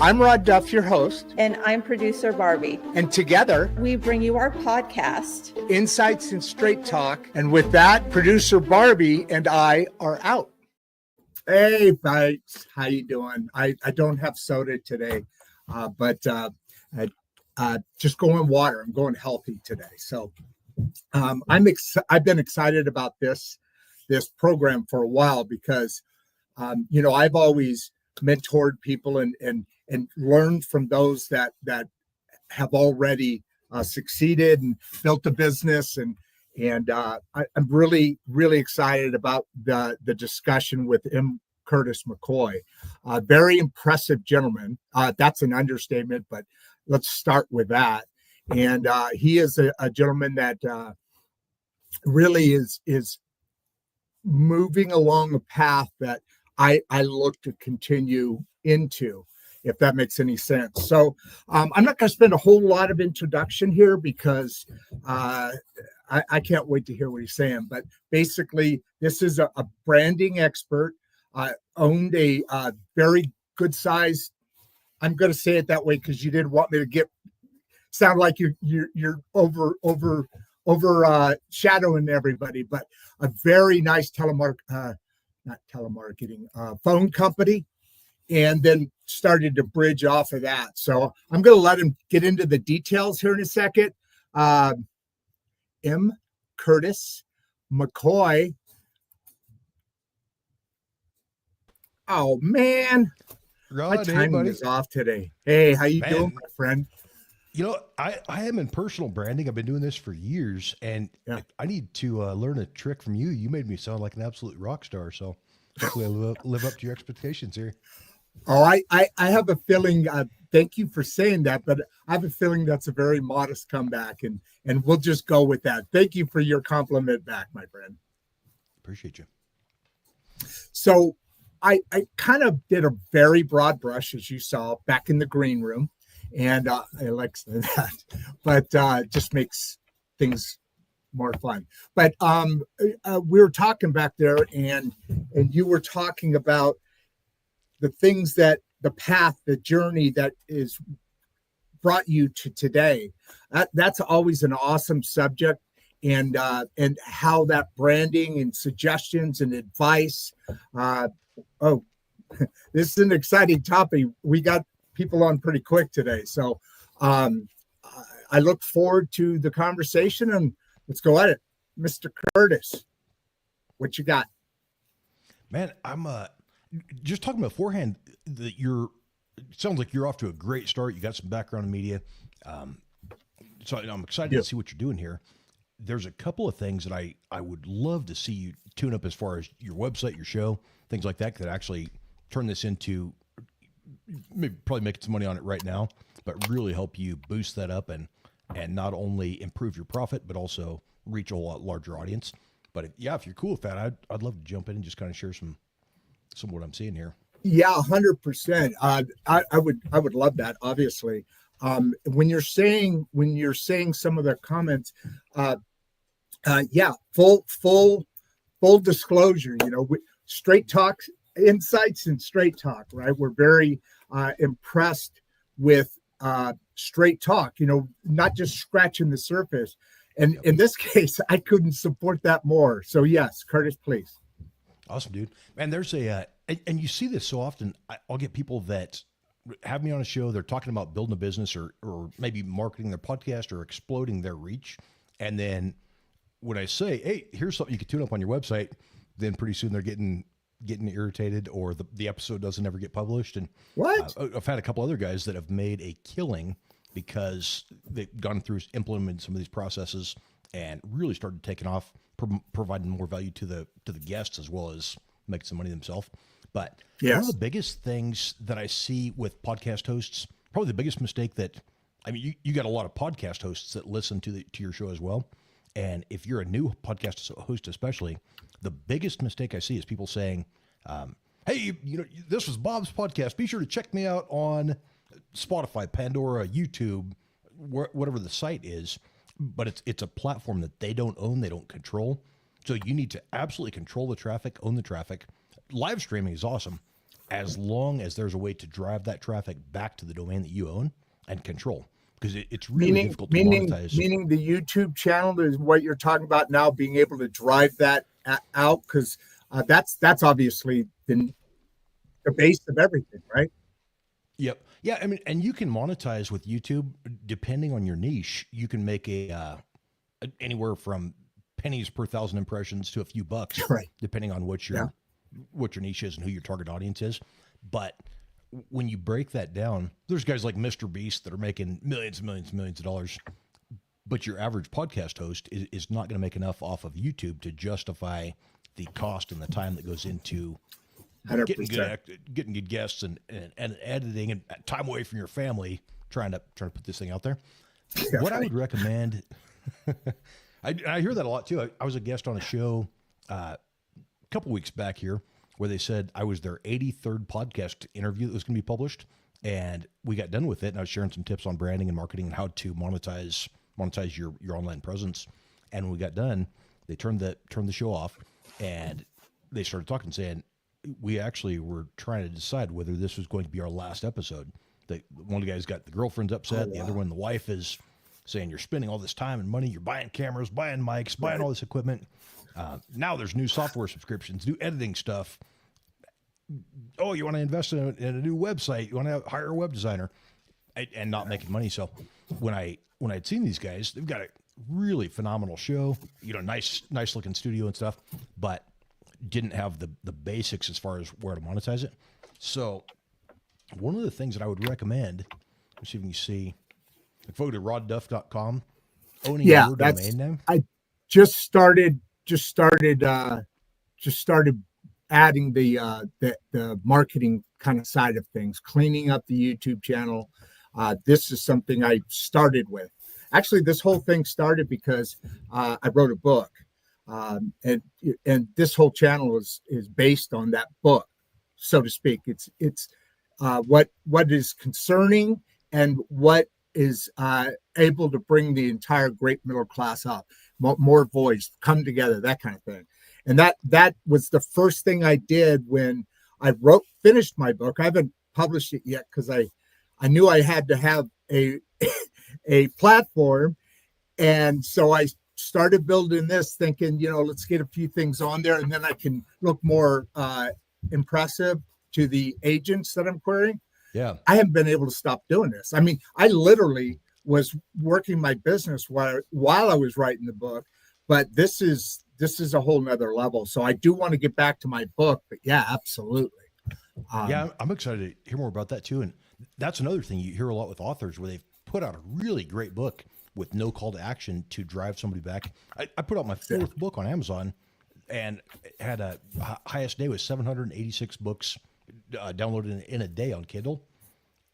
I'm Rod Duff, your host. And I'm producer Barbie. And together, we bring you our podcast, Insights and Straight Talk. And with that, producer Barbie and I are out. Hey, folks, how you doing? I don't have soda today, but just going water. I'm going healthy today. So I've been excited about this program for a while because, I've always mentored people and learned from those that have already succeeded and built a business. And I'm really, really excited about the discussion with Curtis McCoy. Very impressive gentleman. That's an understatement, but let's start with that. And he is a gentleman that really is moving along a path that I look to continue into, if that makes any sense. So I'm not going to spend a whole lot of introduction here because I can't wait to hear what he's saying. But basically, this is a branding expert, owned a very good size. I'm going to say it that way because you didn't want me to sound like you're overshadowing everybody, but a very nice phone company, and then started to bridge off of that. So I'm going to let him get into the details here in a second. Curtis McCoy. Oh man, Rod, my timing is off today. Hey, how you doing, my friend? I am in personal branding. I've been doing this for years, and I need to learn a trick from you. You made me sound like an absolute rock star, so hopefully I live up to your expectations here. Oh, I have a feeling, thank you for saying that, but I have a feeling that's a very modest comeback, and we'll just go with that. Thank you for your compliment back, my friend. Appreciate you. So I kind of did a very broad brush, as you saw, back in the green room. And I like that, but just makes things more fun. But we were talking back there, and you were talking about the things that the path, the journey that is brought you to today. That's always an awesome subject, and how that branding and suggestions and advice. This is an exciting topic. We got people on pretty quick today. So I look forward to the conversation, and let's go at it. Mr. Curtis, what you got? Man, I'm just talking beforehand that it sounds like you're off to a great start. You got some background in media. So I'm excited to see what you're doing here. There's a couple of things that I would love to see you tune up as far as your website, your show, things like that actually turn this into maybe probably making some money on it right now, but really help you boost that up and not only improve your profit, but also reach a lot larger audience. But if you're cool with that, I'd love to jump in and just kind of share some of what I'm seeing here. Yeah, 100%. I would love that. Obviously, when you're saying some of the comments, full disclosure. Straight talk. Insights and straight talk, right? We're very impressed with straight talk, not just scratching the surface. And in this case, I couldn't support that more. So yes, Curtis, please. Awesome, dude. Man, there's and you see this so often. I'll get people that have me on a show. They're talking about building a business or maybe marketing their podcast or exploding their reach. And then when I say, hey, here's something you can tune up on your website, then pretty soon they're getting irritated, or the episode doesn't ever get published. And what? I've had a couple other guys that have made a killing because they've gone through, implemented some of these processes and really started taking off, providing more value to the guests as well as making some money themselves. But one of the biggest things that I see with podcast hosts, probably the biggest mistake that, you got a lot of podcast hosts that listen to your show as well. And if you're a new podcast host, especially, the biggest mistake I see is people saying, hey, this was Bob's podcast. Be sure to check me out on Spotify, Pandora, YouTube, whatever the site is. But it's a platform that they don't own, they don't control. So you need to absolutely control the traffic, own the traffic. Live streaming is awesome. as long as there's a way to drive that traffic back to the domain that you own and control, because it's really difficult to monetize. Meaning the YouTube channel is what you're talking about now, being able to drive that out, because that's obviously the base of everything, right? Yep. Yeah. I mean, and you can monetize with YouTube depending on your niche. You can make anywhere from pennies per 1,000 impressions to a few bucks, right, depending on what your niche is and who your target audience is. But when you break that down, there's guys like Mr. Beast that are making millions and millions and millions of dollars, but your average podcast host is not going to make enough off of YouTube to justify the cost and the time that goes into 100%. getting good guests and editing and time away from your family, trying to put this thing out there. Yeah, what I would recommend, I hear that a lot too. I was a guest on a show a couple weeks back here where they said I was their 83rd podcast interview that was going to be published, and we got done with it, and I was sharing some tips on branding and marketing and how to monetize your online presence. And when we got done, they turned the show off, and they started talking, saying, we actually were trying to decide whether this was going to be our last episode. One of the guys got the girlfriend's upset. The other one, the wife, is saying, you're spending all this time and money. You're buying cameras, buying mics, buying all this equipment. Now there's new software subscriptions, new editing stuff. Oh, you want to invest in a new website? You want to hire a web designer, and not making money. So when I'd seen these guys, they've got a really phenomenal show, nice looking studio and stuff, but didn't have the basics as far as where to monetize it. So one of the things that I would recommend, let's see if you can see, if you go to rodduff.com, owning your domain name. I just started adding the marketing kind of side of things, cleaning up the YouTube channel. This is something I started with. Actually, this whole thing started because I wrote a book. And this whole channel is based on that book, so to speak. It's what is concerning and what is able to bring the entire great middle class up, more voice, come together, that kind of thing. And that was the first thing I did when I finished my book. I haven't published it yet because I knew I had to have a platform, and so I started building this thinking, let's get a few things on there, and then I can look more impressive to the agents that I'm querying. Yeah. I haven't been able to stop doing this. I mean, I literally was working my business while I was writing the book, but this is a whole nother level. So I do want to get back to my book, but yeah, absolutely. I'm excited to hear more about that too. And that's another thing you hear a lot with authors, where they've put out a really great book with no call to action to drive somebody back. I put out my fourth book on Amazon, and had a highest day was 786 books downloaded in a day on Kindle.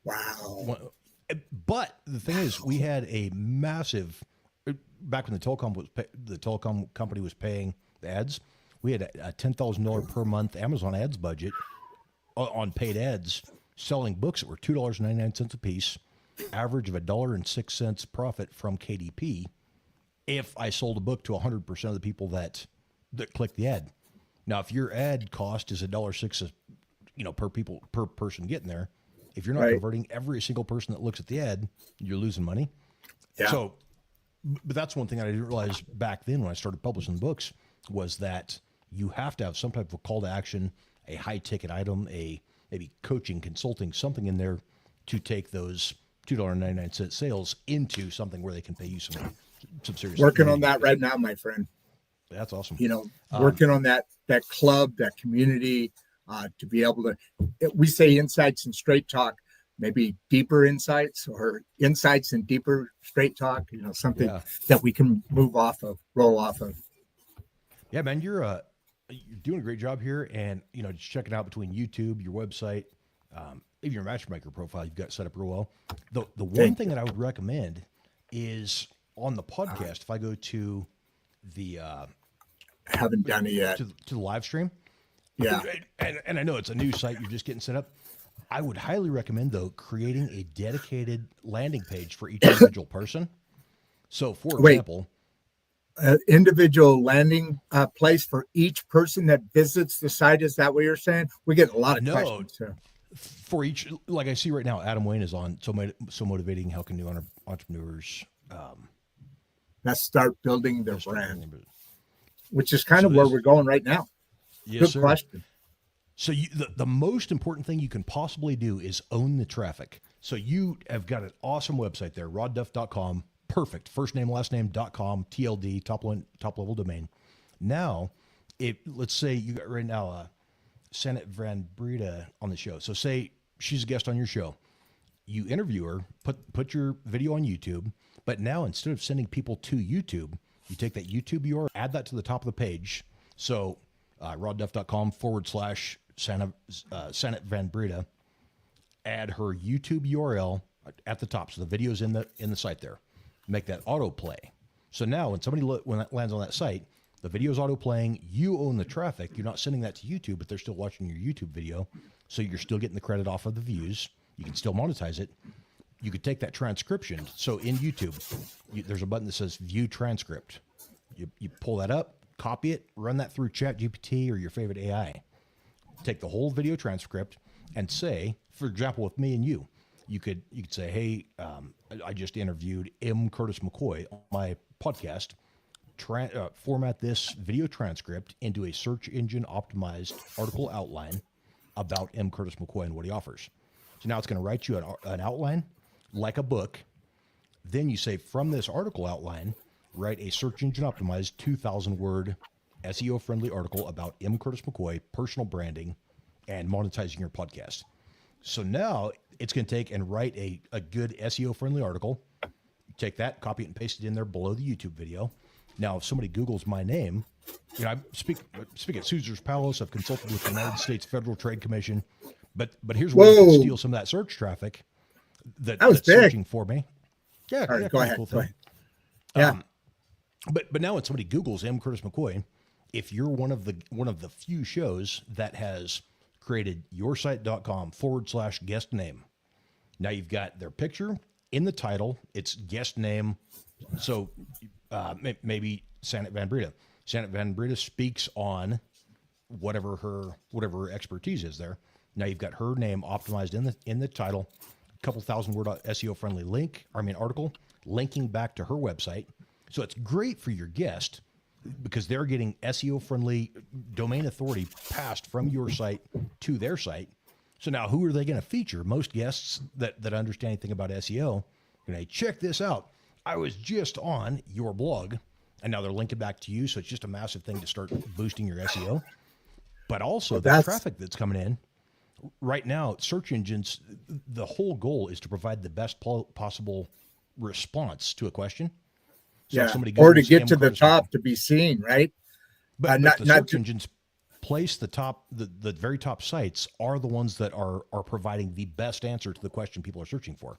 Wow. But the thing is, we had a massive, back when the telecom company was paying the ads, we had a $10,000 per month Amazon ads budget on paid ads, selling books that were $2.99 a piece, average of $1.06 profit from KDP. If I sold a book to 100% of the people that click the ad. Now, if your ad cost is $1.06, per person getting there, if you're not converting every single person that looks at the ad, you're losing money. Yeah. So, but that's one thing that I didn't realize back then when I started publishing books, was that you have to have some type of call to action, a high ticket item, maybe coaching, consulting, something in there to take those $2.99 sales into something where they can pay you some serious. Working on that right now, my friend. That's awesome. Working on that club, that community, to be able to, we say insights and straight talk, maybe deeper insights, or insights and deeper straight talk, something that we can roll off of. Yeah, man, you're doing a great job here, and just checking out between YouTube, your website, even your matchmaker profile, you've got set up real well. The one thing that I would recommend is on the podcast, if I go to the haven't done it yet, to the live stream. Yeah. And I know it's a new site you're just getting set up. I would highly recommend, though, creating a dedicated landing page for each individual person. So, for example, individual landing place for each person that visits the site? Is that what you're saying? We get a lot of questions here. For each, like I see right now, Adam Wayne is on so motivating. How can new entrepreneurs Let's start building their brand, which is kind of where we're going right now. Yes, Good sir. question. So the most important thing you can possibly do is own the traffic. So you have got an awesome website there, rodduff.com. Perfect. First name, last name.com, TLD, top level domain. Now, let's say you got right now Sanat Van Breda on the show. So say she's a guest on your show. You interview her, put your video on YouTube, but now instead of sending people to YouTube, you take that YouTube URL, add that to the top of the page. So rodduff.com/Sanat Van Breda, add her YouTube URL at the top. So the video's in the site there. Make that autoplay. So now when somebody when that lands on that site, the video's auto-playing, you own the traffic. You're not sending that to YouTube, but they're still watching your YouTube video. So you're still getting the credit off of the views. You can still monetize it. You could take that transcription. So in YouTube, there's a button that says View Transcript. You pull that up, copy it, run that through ChatGPT or your favorite AI. Take the whole video transcript and say, for example, with me and you could say, hey, I just interviewed M. Curtis McCoy on my podcast. Format this video transcript into a search engine optimized article outline about M. Curtis McCoy and what he offers. So now it's going to write you an outline like a book. Then you say, from this article outline, write a search engine optimized 2,000 word SEO friendly article about M. Curtis McCoy, personal branding, and monetizing your podcast. So now it's going to take and write a good SEO friendly article. Take that, copy it and paste it in there below the YouTube video. Now, if somebody Googles my name, I speak at Caesar's Palace. I've consulted with the United States Federal Trade Commission, but here's where you can steal some of that search traffic that's searching for me. Yeah, all right, go ahead. Cool go ahead. Yeah. But now when somebody Googles M. Curtis McCoy, if you're one of the few shows that has created yoursite.com/guest name, now you've got their picture in the title. It's guest name. So maybe Sanat Van Breda. Sanat Van Breda speaks on whatever her expertise is there. Now you've got her name optimized in the title, a couple thousand word SEO friendly article linking back to her website. So it's great for your guest because they're getting SEO friendly domain authority passed from your site to their site. So now who are they going to feature? Most guests that understand anything about SEO, check this out. I was just on your blog, and now they're linking back to you. So it's just a massive thing to start boosting your SEO. But also the traffic that's coming in right now, search engines, the whole goal is to provide the best possible response to a question. So if somebody or to get to the top to be seen, right? But the search engines place the very top sites are the ones that are providing the best answer to the question people are searching for.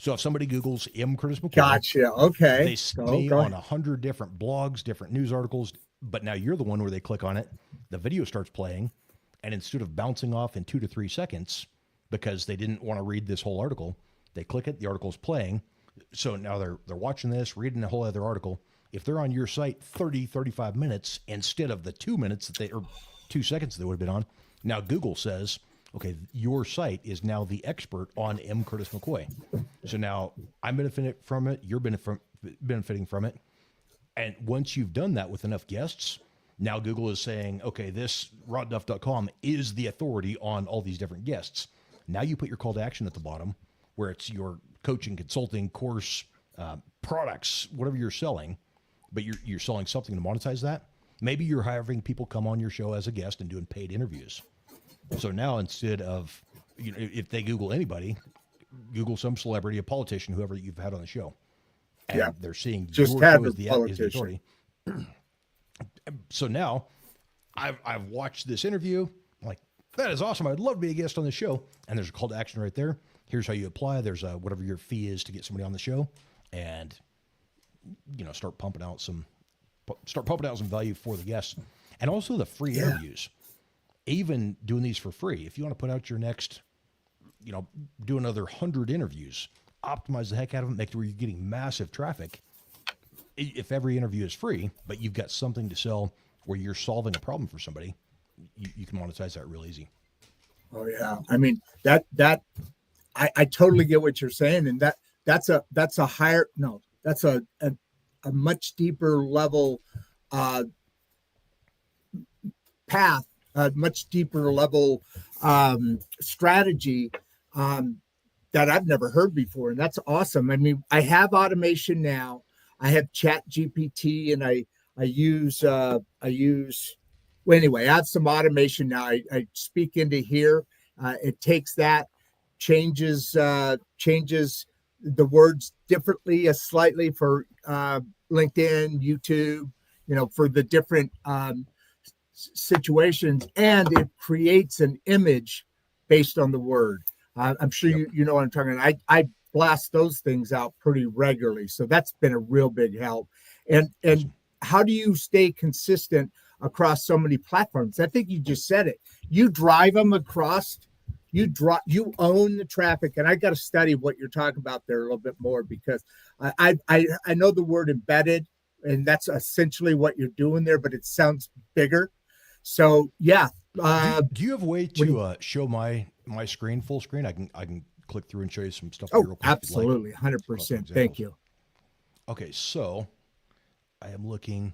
So if somebody Googles M. Curtis McCoy, gotcha. Okay, they see me on 100 different blogs, different news articles, but now you're the one where they click on it, the video starts playing, and instead of bouncing off in 2 to 3 seconds because they didn't want to read this whole article, they click it, the article's playing. So now they're watching this, reading a whole other article. If they're on your site 30, 35 minutes instead of the 2 minutes or 2 seconds that they would have been on, now Google says, okay, your site is now the expert on M. Curtis McCoy. So now I'm benefiting from it. You're benefiting from it. And once you've done that with enough guests, now Google is saying, okay, this rodduff.com is the authority on all these different guests. Now you put your call to action at the bottom where it's your coaching, consulting, course, products, whatever you're selling, but you're selling something to monetize that. Maybe you're having people come on your show as a guest and doing paid interviews. So now instead of, if they Google anybody, Google some celebrity, a politician, whoever you've had on the show. And they're seeing just your have show a is the authority. So now I've watched this interview. I'm like, that is awesome. I'd love to be a guest on the show. And there's a call to action right there. Here's how you apply. There's whatever your fee is to get somebody on the show, and start pumping out some value for the guests, and also the free interviews. Even doing these for free. If you want to put out your next, do another 100 interviews, optimize the heck out of them, make it where you're getting massive traffic. if every interview is free, but you've got something to sell where you're solving a problem for somebody, you can monetize that real easy. Oh yeah. I mean, I totally get what you're saying. And that's a higher, no, that's a much deeper level, path, a much deeper level, strategy, that I've never heard before. And that's awesome. I mean, I have automation now. I have Chat GPT, and I use, well, anyway, I have some automation now. I speak into here. It takes that, changes the words differently, slightly for LinkedIn, YouTube, for the different situations, and it creates an image based on the word. I'm sure you know what I'm talking about. I blast those things out pretty regularly, so that's been a real big help. And how do you stay consistent across so many platforms? I think you just said it. You drive them across. You own the traffic, and I got to study what you're talking about there a little bit more, because I know the word embedded, and that's essentially what you're doing there, but it sounds bigger. So yeah. Do you have a way to show my screen full screen? I can click through and show you some stuff. Oh, real quick, absolutely, 100%. Thank you. Okay, so I am looking.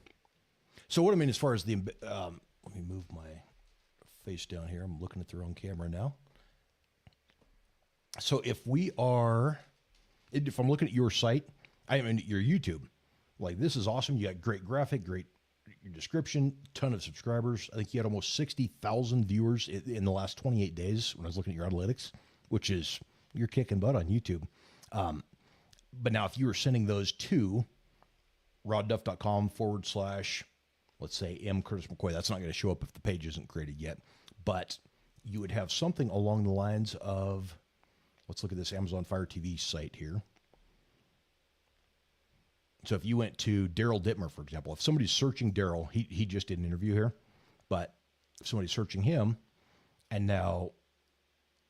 So what I mean as far as the let me move my face down here. I'm looking at the wrong camera now. So if I'm looking at your site, I mean your YouTube, like this is awesome. You got great graphic, great your description, ton of subscribers. I think you had almost 60,000 viewers in the last 28 days when I was looking at your analytics, which is, you're kicking butt on YouTube. But now if you were sending those to rodduff.com / let's say M. Curtis McCoy, that's not going to show up if the page isn't created yet, but you would have something along the lines of, let's look at this Amazon Fire TV site here. So if you went to Daryl Dittmer, for example, if somebody's searching Daryl, he just did an interview here, but if somebody's searching him, and now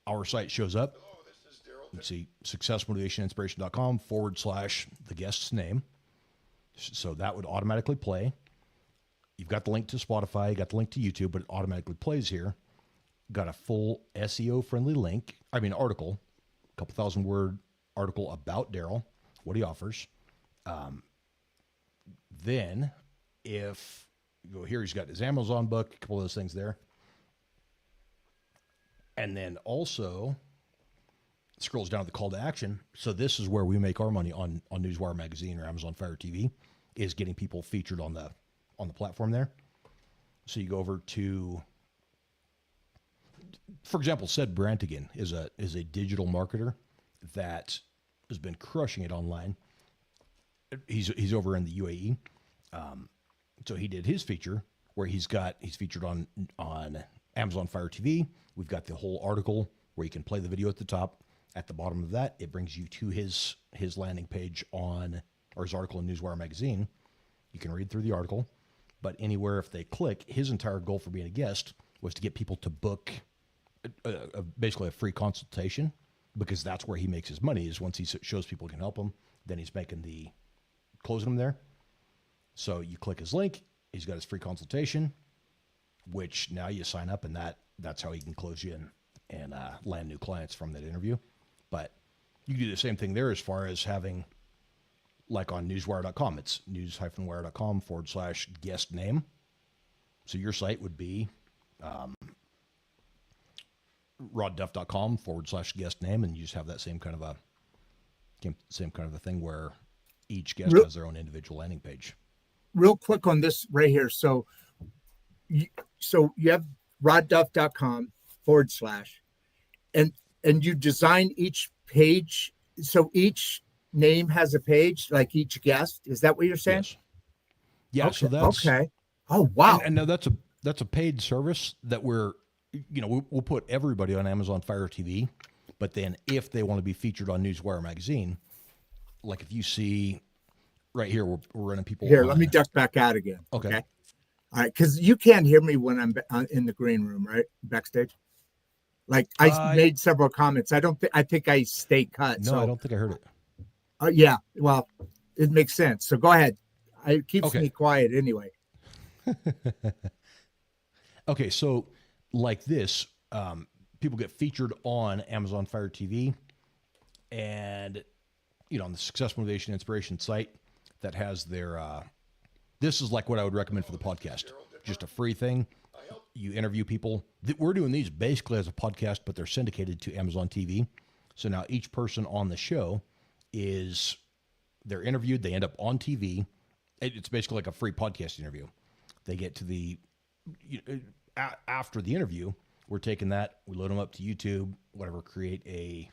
our site shows up, this is Daryl. Let's see, successmotivationinspiration.com / the guest's name. So that would automatically play. You've got the link to Spotify, you got the link to YouTube, but it automatically plays here. Got a full SEO-friendly article, a couple thousand-word article about Daryl, what he offers. Then if you go here, he's got his Amazon book, a couple of those things there. And then also scrolls down to the call to action. So this is where we make our money on Newswire Magazine or Amazon Fire TV, is getting people featured on the platform there. So you go over to, for example, Sed Brantigan is a digital marketer that has been crushing it online. He's over in the UAE. So he did his feature where he's featured on Amazon Fire TV. We've got the whole article where you can play the video at the top. At the bottom of that, it brings you to his landing page or his article in Newswire Magazine. You can read through the article, but anywhere if they click, his entire goal for being a guest was to get people to book basically a free consultation, because that's where he makes his money, is once he shows people can help him, then he's closing them there. So you click his link, he's got his free consultation, which now you sign up, and that's how he can close you and land new clients from that interview. But you can do the same thing there as far as having, like on newswire.com, it's news-wire.com / guest name. So your site would be rodduff.com / guest name, and you just have that same kind of a thing where each guest has their own individual landing page. Real quick on this right here. So you have rodduff.com / and you design each page. So each name has a page, like each guest. Is that what you're saying? Yes. Yeah. Okay. So that's okay. Oh, wow. And now that's a paid service that we'll put everybody on Amazon Fire TV, but then if they want to be featured on Newswire Magazine, like if you see right here, we're running people. Here, let me duck back out again. Okay. All right, because you can't hear me when I'm in the green room, right? Backstage. Like I made several comments. I think I stay cut. No, I don't think I heard it. Yeah. Well, it makes sense. So go ahead. It keeps me quiet anyway. Okay, so like this, people get featured on Amazon Fire TV, and on the Success Motivation Inspiration site that has their. This is like what I would recommend for the podcast. Just a free thing. You interview people. We're doing these basically as a podcast, but they're syndicated to Amazon TV. So now each person on the show they're interviewed. They end up on TV. It's basically like a free podcast interview. They get to after the interview, we're taking that, we load them up to YouTube, whatever, create a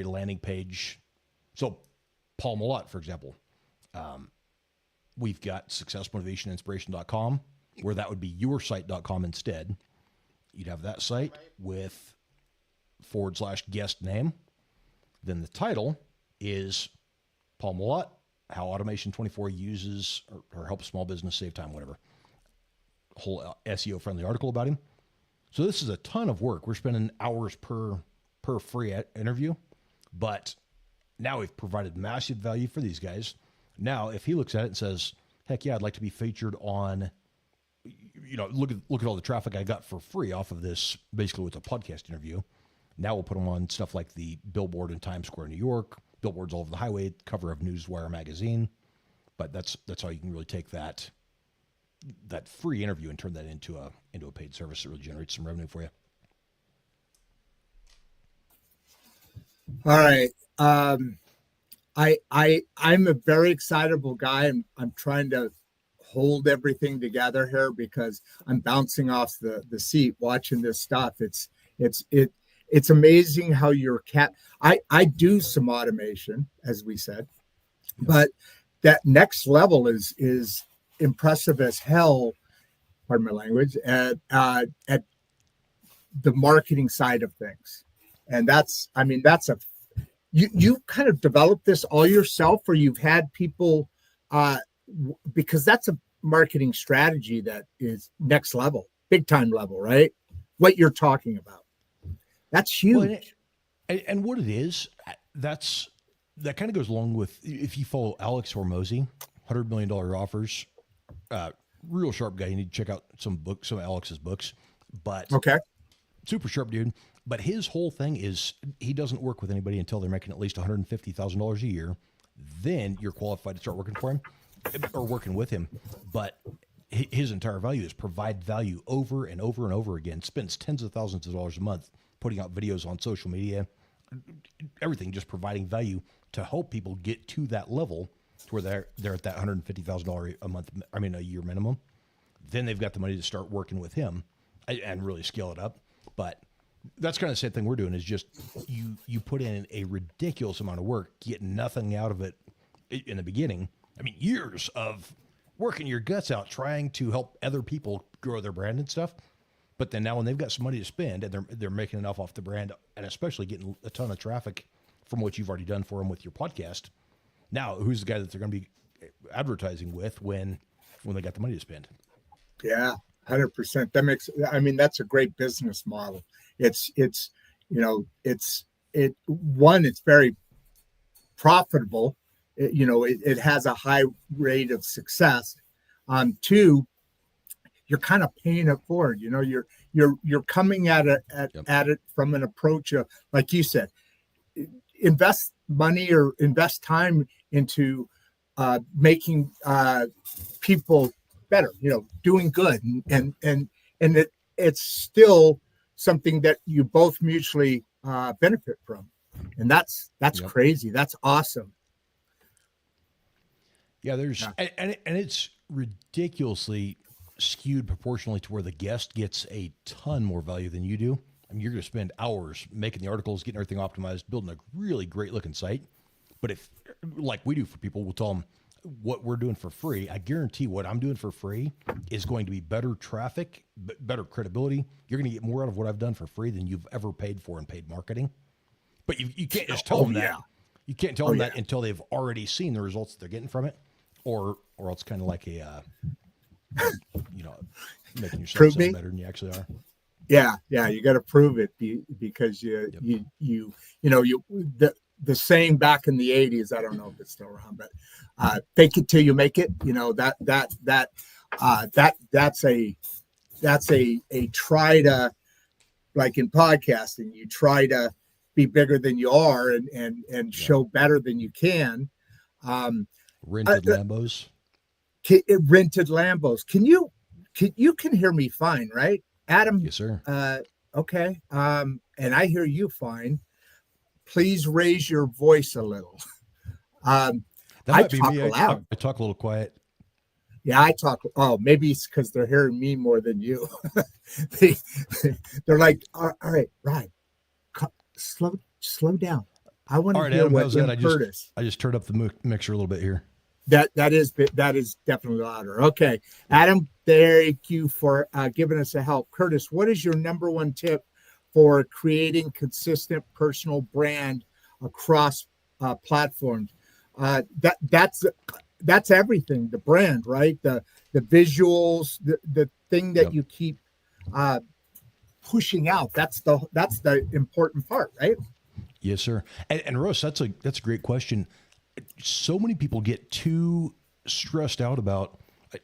landing page. So Paul Malott, for example, we've got successmotivationinspiration.com, where that would be yoursite.com instead. You'd have that site with /guest name. Then the title is Paul Malott, how Automation 24 uses or helps small business save time, whatever. Whole SEO friendly article about him. So this is a ton of work. We're spending hours per free interview, but now we've provided massive value for these guys. Now, if he looks at it and says, heck yeah, I'd like to be featured on, look at all the traffic I got for free off of this, basically with a podcast interview. Now we'll put them on stuff like the billboard in Times Square, New York, billboards all over the highway, cover of Newswire magazine. But that's how you can really take that free interview and turn that into a paid service that really generates some revenue for you. All right. I'm a very excitable guy. I'm trying to hold everything together here because I'm bouncing off the seat watching this stuff. It's amazing how I do some automation, as we said, but that next level is impressive as hell, pardon my language, at the marketing side of things. And you kind of developed this all yourself, or you've had people, because that's a marketing strategy that is next level, big time level, right? What you're talking about. That's huge. Well, and what it is, that kind of goes along with, if you follow Alex Hormozy, $100 million offers, real sharp guy. You need to check out some of Alex's books, but okay. Super sharp dude. But his whole thing is he doesn't work with anybody until they're making at least $150,000 a year. Then you're qualified to start working for him or working with him. But his entire value is provide value over and over and over again. Spends tens of thousands of dollars a month putting out videos on social media, everything, just providing value to help people get to that level to where they're at that $150,000 a year minimum. Then they've got the money to start working with him and really scale it up. But that's kind of the same thing we're doing, is just you put in a ridiculous amount of work, get nothing out of it in the beginning. Years of working your guts out, trying to help other people grow their brand and stuff. But then now when they've got some money to spend and they're making enough off the brand, and especially getting a ton of traffic from what you've already done for them with your podcast, now who's the guy that they're going to be advertising with when they got the money to spend? Yeah, 100%. That's a great business model. It's very profitable. It has a high rate of success. Two, you're kind of paying it forward. You're coming at it from an approach of, like you said, invest money or invest time into making people better, doing good, and it's still something that you both mutually benefit from, and that's crazy. That's awesome. Yeah, and it's ridiculously skewed proportionally to where the guest gets a ton more value than you do. You're going to spend hours making the articles, getting everything optimized, building a really great looking site. But if, like we do for people, we'll tell them what we're doing for free. I guarantee what I'm doing for free is going to be better traffic, better credibility. You're going to get more out of what I've done for free than you've ever paid for in paid marketing. But you can't just tell them that. You can't tell them that until they've already seen the results that they're getting from it, or else kind of like a making yourself sound better than you actually are. Yeah. You got to prove it because the saying back in the 80s, I don't know if it's still around, but fake it till you make it. You know, that's a try to, like in podcasting, you try to be bigger than you are and show better than you can. Rented Lambos. Rented Lambos. You can hear me fine, right, Adam? Yes, sir. Okay. And I hear you fine. Please raise your voice a little. That might be me. I talk a little quiet. Yeah, I talk. Oh, maybe it's because they're hearing me more than you. They're like, all right, Ryan, slow down. I want to hear Adam, what how's that? Curtis. I just turned up the mixer a little bit here. That is definitely louder. Okay, Adam, thank you for giving us a help. Curtis, what is your number one tip for creating consistent personal brand across platforms? That's everything. The brand, right? The visuals, the thing that you keep pushing out. That's the important part, right? Yes, sir. And Russ, that's a great question. So many people get too stressed out about,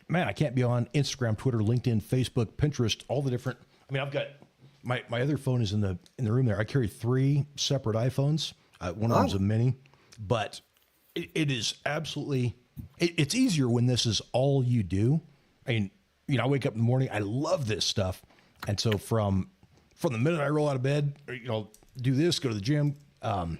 man, I can't be on Instagram, Twitter, LinkedIn, Facebook, Pinterest, all the different. I mean, I've got my other phone is in the room there. I carry 3 separate iPhones. One of them's a mini, but it is absolutely. It's easier when this is all you do. I mean, you know, I wake up in the morning. I love this stuff, and so from the minute I roll out of bed, you know, do this, go to the gym. So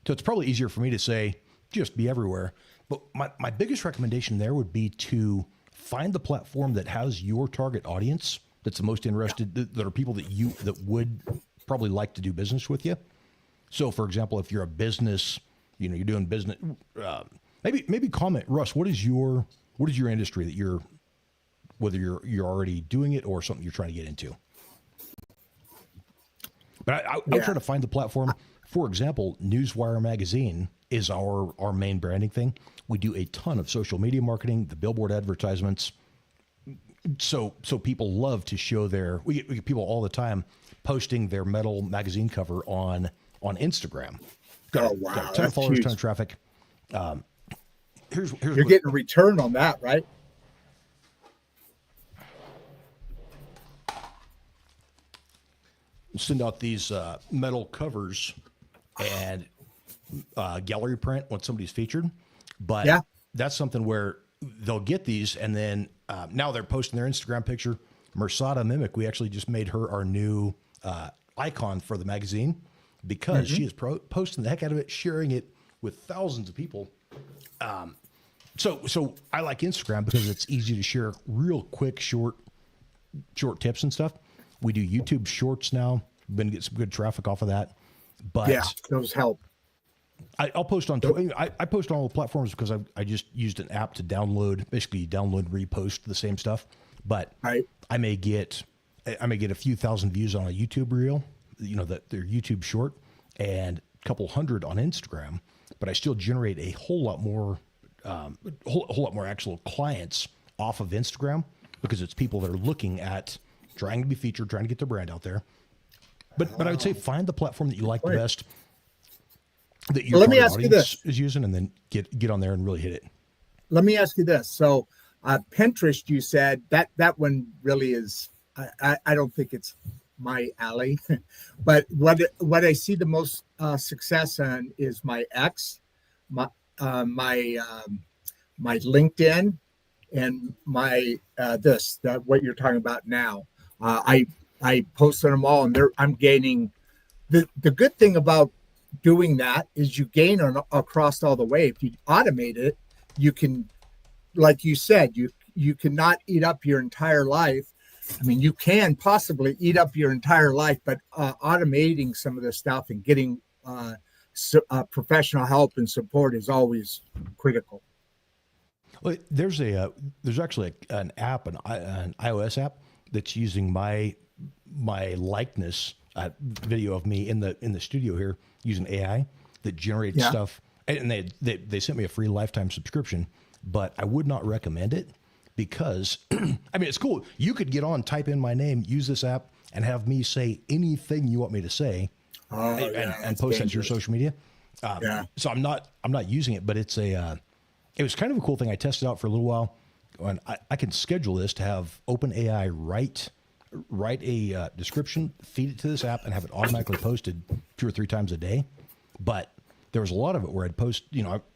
it's probably easier for me to say, just be everywhere. But my biggest recommendation there would be to find the platform that has your target audience that's the most interested, that are people that would probably like to do business with you. So, for example, if you're a business, you know, you're doing business, maybe comment, Russ, what is your industry that whether you're already doing it or something you're trying to get into? But I try to find the platform. For example, Newswire magazine is our main branding thing. We do a ton of social media marketing, the billboard advertisements. So people love to show we get people all the time posting their metal magazine cover on Instagram. Got a ton of followers, ton of traffic. You're getting a return on that, right? Send out these metal covers and gallery print when somebody's featured. But that's something where they'll get these, and then now they're posting their Instagram picture. Mersada Mimic, we actually just made her our new icon for the magazine because she is posting the heck out of it, sharing it with thousands of people. So I like Instagram because it's easy to share real quick, short tips and stuff. We do YouTube Shorts now. We've been getting some good traffic off of that. But yeah, those help. I'll post on Twitter. I post on all the platforms because I just used an app to basically download, repost the same stuff. But I may get a few thousand views on a YouTube reel, you know, their YouTube short, and a couple hundred on Instagram. But I still generate a whole lot more actual clients off of Instagram because it's people that are looking at trying to be featured, trying to get their brand out there. But I would say find the platform that you like the best, that your target audience is using, and then get on there and really hit it. Let me ask you this. So Pinterest, you said that one really is, I don't think it's my alley, but what I see the most success on is my X, my LinkedIn, and my what you're talking about now. I posted them all, and I'm gaining. The good thing about doing that is you gain across all the way. If you automate it, you can, like you said, you cannot eat up your entire life. I mean, you can possibly eat up your entire life, but automating some of this stuff and getting professional help and support is always critical. Well, there's actually an app, an iOS app that's using my likeness video of me in the studio here using AI that generates stuff, and they sent me a free lifetime subscription, but I would not recommend it because I mean, it's cool. You could get on, type in my name, use this app, and have me say anything you want me to say, and post that to your social media. So I'm not using it, but it was kind of a cool thing. I tested out for a little while, and I can schedule this to have OpenAI write a description, feed it to this app, and have it automatically posted 2 or 3 times a day. But there was a lot of it where I'd post,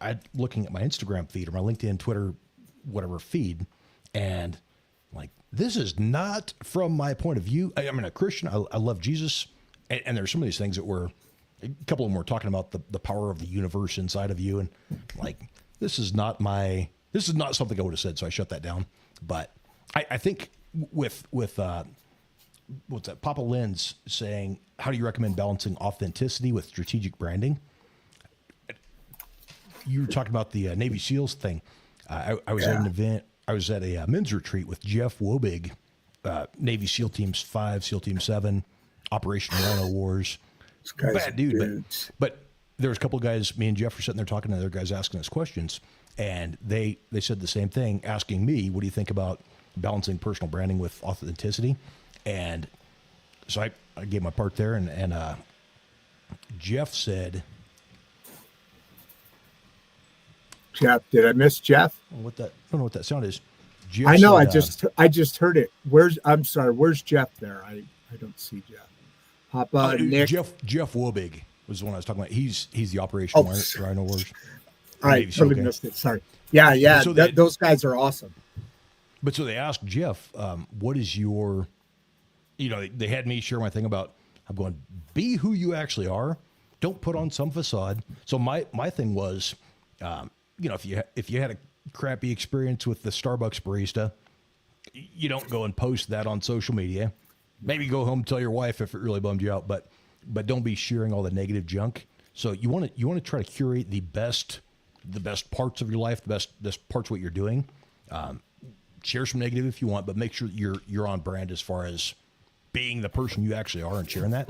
I'd looking at my Instagram feed or my LinkedIn, Twitter, whatever feed, and like, this is not from my point of view. I'm a Christian. I love Jesus. And there's some of these things that a couple of them were talking about the power of the universe inside of you. And like, this is not something I would have said. So I shut that down. But I think with what's that? Papa Lynn's saying, how do you recommend balancing authenticity with strategic branding? You were talking about the Navy SEALs thing. I was at an event. I was at a men's retreat with Jeff Wobig, Navy SEAL Teams 5, SEAL Team 7, Operation Rhino Wars. Bad dude. But there was a couple of guys, me and Jeff were sitting there talking to other guys asking us questions. And they said the same thing, asking me, what do you think about balancing personal branding with authenticity? And so I gave my part there. And Jeff said... Jeff, did I miss Jeff? I don't know what that sound is. Jeff I know. said, I just heard it. I'm sorry. Where's Jeff there? I don't see Jeff. Papa Nick. Jeff Wobig was the one I was talking about. He's the Operation Rhino Wars. All right, totally missed it. Sorry. Yeah. So those guys are awesome. But so they asked Jeff, what is your? They had me share my thing about. I'm going, be who you actually are. Don't put on some facade. So my thing was. If you had a crappy experience with the Starbucks barista, you don't go and post that on social media. Maybe go home and tell your wife if it really bummed you out, but don't be sharing all the negative junk. So you want to try to curate the best parts of your life, the best parts of what you're doing. Share some negative if you want, but make sure you're on brand as far as being the person you actually are and sharing that.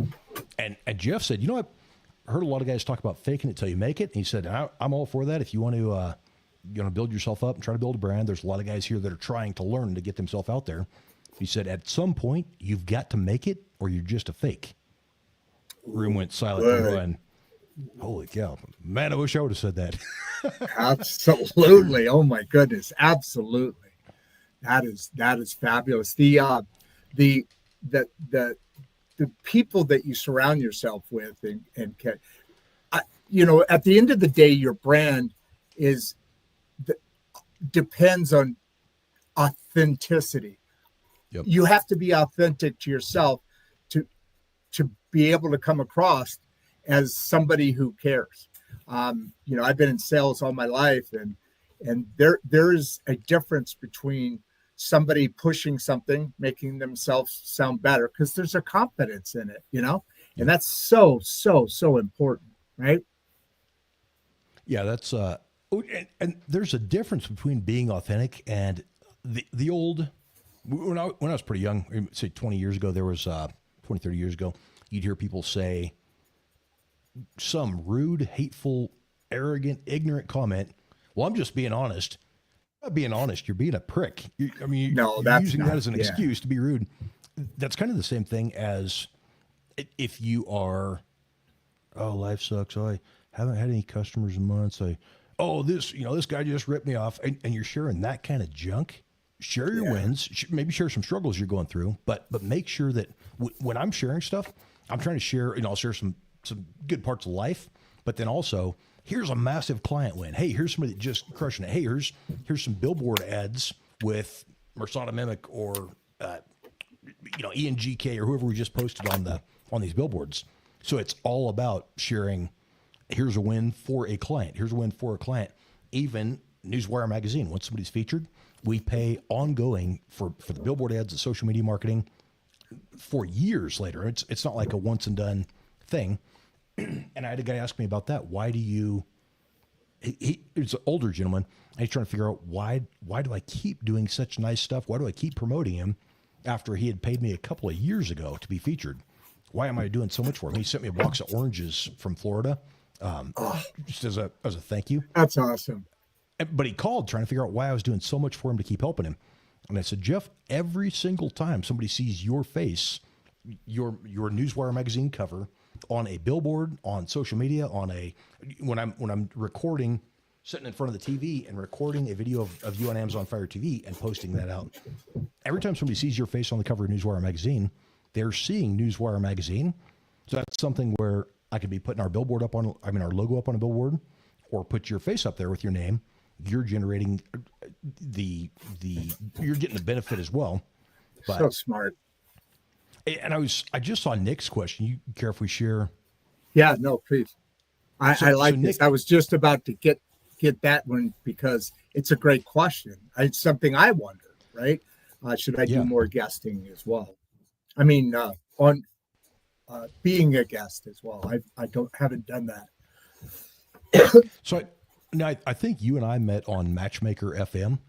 And Jeff said, I've heard a lot of guys talk about faking it till you make it. And he said, I'm all for that. If you want to build yourself up and try to build a brand, there's a lot of guys here that are trying to learn to get themselves out there. He said, at some point, you've got to make it or you're just a fake. Room went silent. And holy cow, man, I wish I would have said that. Absolutely. Oh my goodness. Absolutely. That is fabulous. The people that you surround yourself with and can, at the end of the day, your brand depends on authenticity. Yep. You have to be authentic to yourself to be able to come across as somebody who cares. I've been in sales all my life, and there is a difference between somebody pushing something, making themselves sound better, because there's a confidence in it, and that's so important, right? Yeah, that's and there's a difference between being authentic and the old. When I was pretty young, say 20 years ago, there was 20, 30 years ago, you'd hear people say some rude, hateful, arrogant, ignorant comment. Well, I'm just being honest. Not being honest, you're being a prick. You're using that as an excuse to be rude. That's kind of the same thing as if you are, life sucks. I haven't had any customers in months. This guy just ripped me off. And you're sharing that kind of junk. Share your wins, maybe share some struggles you're going through, but make sure that when I'm sharing stuff, I'm trying to share, I'll share some good parts of life, but then also, here's a massive client win. Hey, here's somebody that just crushing it. Hey, here's some billboard ads with Mersana Mimic or ENGK or whoever we just posted on these billboards. So it's all about sharing. Here's a win for a client. Here's a win for a client. Even Newswire magazine, once somebody's featured, we pay ongoing for the billboard ads, the social media marketing for years later. It's not like a once and done thing. And I had a guy ask me about that. Why do you? He's an older gentleman, and he's trying to figure out why do I keep doing such nice stuff? Why do I keep promoting him after he had paid me a couple of years ago to be featured? Why am I doing so much for him? He sent me a box of oranges from Florida, just as a thank you. That's awesome. But he called trying to figure out why I was doing so much for him to keep helping him. And I said, Jeff, every single time somebody sees your face, your Newswire magazine cover, on a billboard, on social media, when I'm recording, sitting in front of the TV and recording a video of you on Amazon Fire TV and posting that out. Every time somebody sees your face on the cover of Newswire magazine, they're seeing Newswire magazine. So that's something where I could be putting our logo up on a billboard, or put your face up there with your name. You're generating you're getting the benefit as well. But, so smart. And I just saw Nick's question. You care if we share? Yeah, no, please. I like so this. Nick, I was just about to get that one because it's a great question. It's something I wonder, right? Should I do more guesting as well? I mean, on being a guest as well. I haven't done that. So I think you and I met on Matchmaker FM,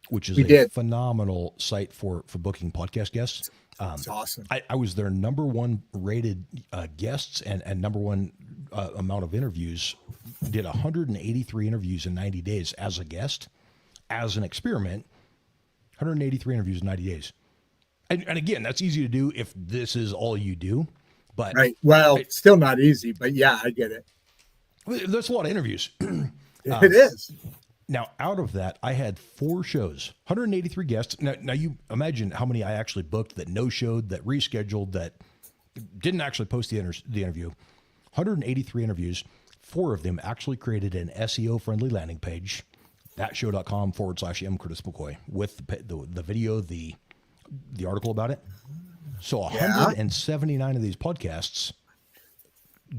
which is a phenomenal site for booking podcast guests. It's awesome. I was their number one rated guests and number one amount of interviews. Did 183 interviews in 90 days as a guest, as an experiment. 183 interviews in 90 days. And again, that's easy to do if this is all you do. But right. Well, it's still not easy, but yeah, I get it. That's a lot of interviews. It is. Now, out of that, I had 4 shows, 183 guests. Now you imagine how many I actually booked that no-showed, that rescheduled, that didn't actually post the interview. 183 interviews. 4 of them actually created an SEO-friendly landing page, thatshow.com/M. Curtis McCoy, with the video, the article about it. So 179 of these podcasts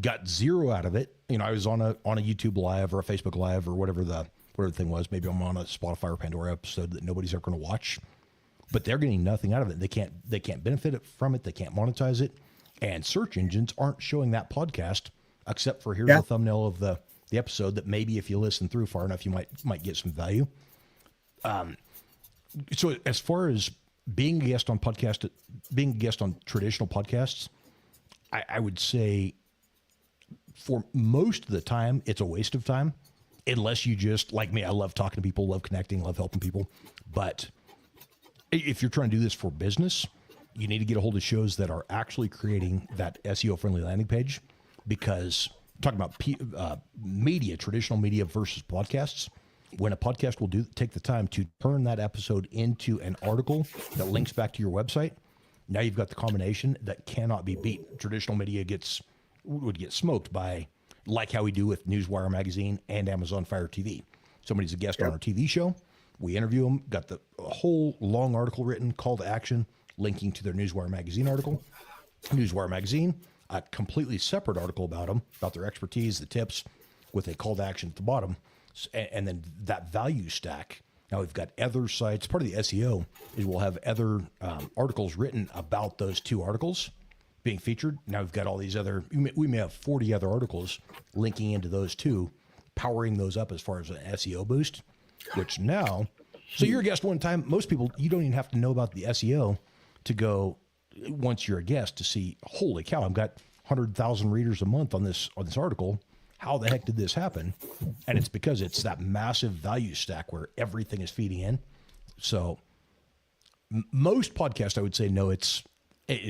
got 0 out of it. I was on a YouTube Live or a Facebook Live or whatever the thing was. Maybe I'm on a Spotify or Pandora episode that nobody's ever going to watch, but they're getting nothing out of it. They can't benefit from it. They can't monetize it, and search engines aren't showing that podcast except for here's the thumbnail of the episode that maybe if you listen through far enough, you might get some value. So as far as being a guest on traditional podcasts, I would say for most of the time, it's a waste of time. Unless you just, like me, I love talking to people, love connecting, love helping people. But if you're trying to do this for business, you need to get a hold of shows that are actually creating that SEO-friendly landing page. Because talking about media, traditional media versus podcasts, when a podcast will take the time to turn that episode into an article that links back to your website, now you've got the combination that cannot be beat. Traditional media would get smoked by, like how we do with Newswire magazine and Amazon Fire TV. Somebody's a guest on our TV show. We interview them, got a whole long article written, call to action, linking to their Newswire magazine article. Newswire magazine, a completely separate article about them, about their expertise, the tips, with a call to action at the bottom. And then that value stack. Now we've got other sites. Part of the SEO is we'll have other articles written about those 2 articles being featured. Now we've got all these we may have 40 other articles linking into those 2, powering those up as far as an SEO boost, which now, so you're a guest one time. Most people, you don't even have to know about the SEO to go, once you're a guest, to see, holy cow, I've got 100,000 readers a month on this article. How the heck did this happen? And it's because it's that massive value stack where everything is feeding in. So most podcasts, I would say, no, it's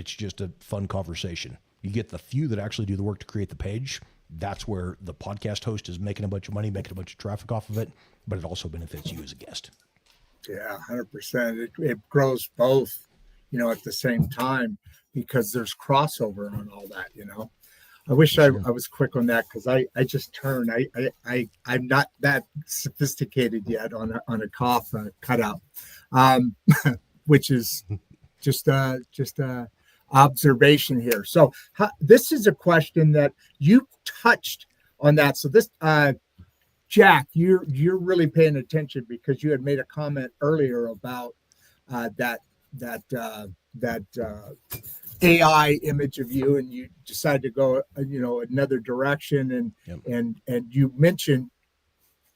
just a fun conversation. You get the few that actually do the work to create the page. That's where the podcast host is making a bunch of money, making a bunch of traffic off of it, but it also benefits you as a guest. Yeah, 100%. It grows both, at the same time, because there's crossover on all that, I wish I was quick on that, because I just turned. I'm not that sophisticated yet on a cough cutout, which is just observation here. So this is a question that you touched on that. So this, Jack, you're really paying attention, because you had made a comment earlier about that AI image of you, and you decided to go, another direction, and you mentioned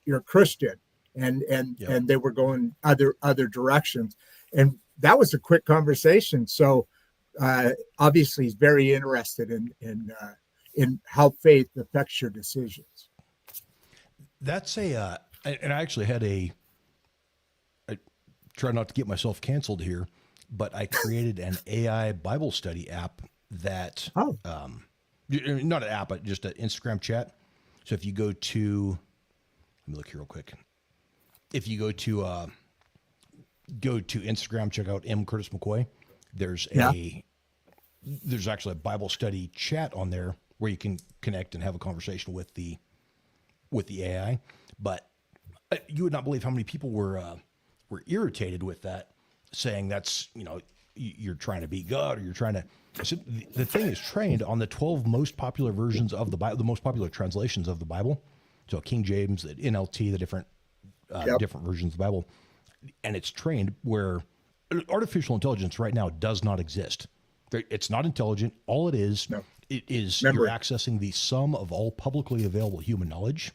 you're a Christian, and they were going other directions, and that was a quick conversation. So obviously, he's very interested in how faith affects your decisions. That's and I actually had I try not to get myself canceled here, but I created an AI Bible study app that not an app, but just an Instagram chat. So if you go to, let me look here real quick. If you go to Instagram, check out M. Curtis McCoy. There's actually a Bible study chat on there where you can connect and have a conversation with the AI. But you would not believe how many people were irritated with that, saying that's, you're trying to be God, or you're trying to. So the thing is trained on the 12 most popular versions of the Bible, the most popular translations of the Bible. So King James, the NLT, the different versions of the Bible, and it's trained where artificial intelligence right now does not exist. It's not intelligent. All it is, you're accessing the sum of all publicly available human knowledge.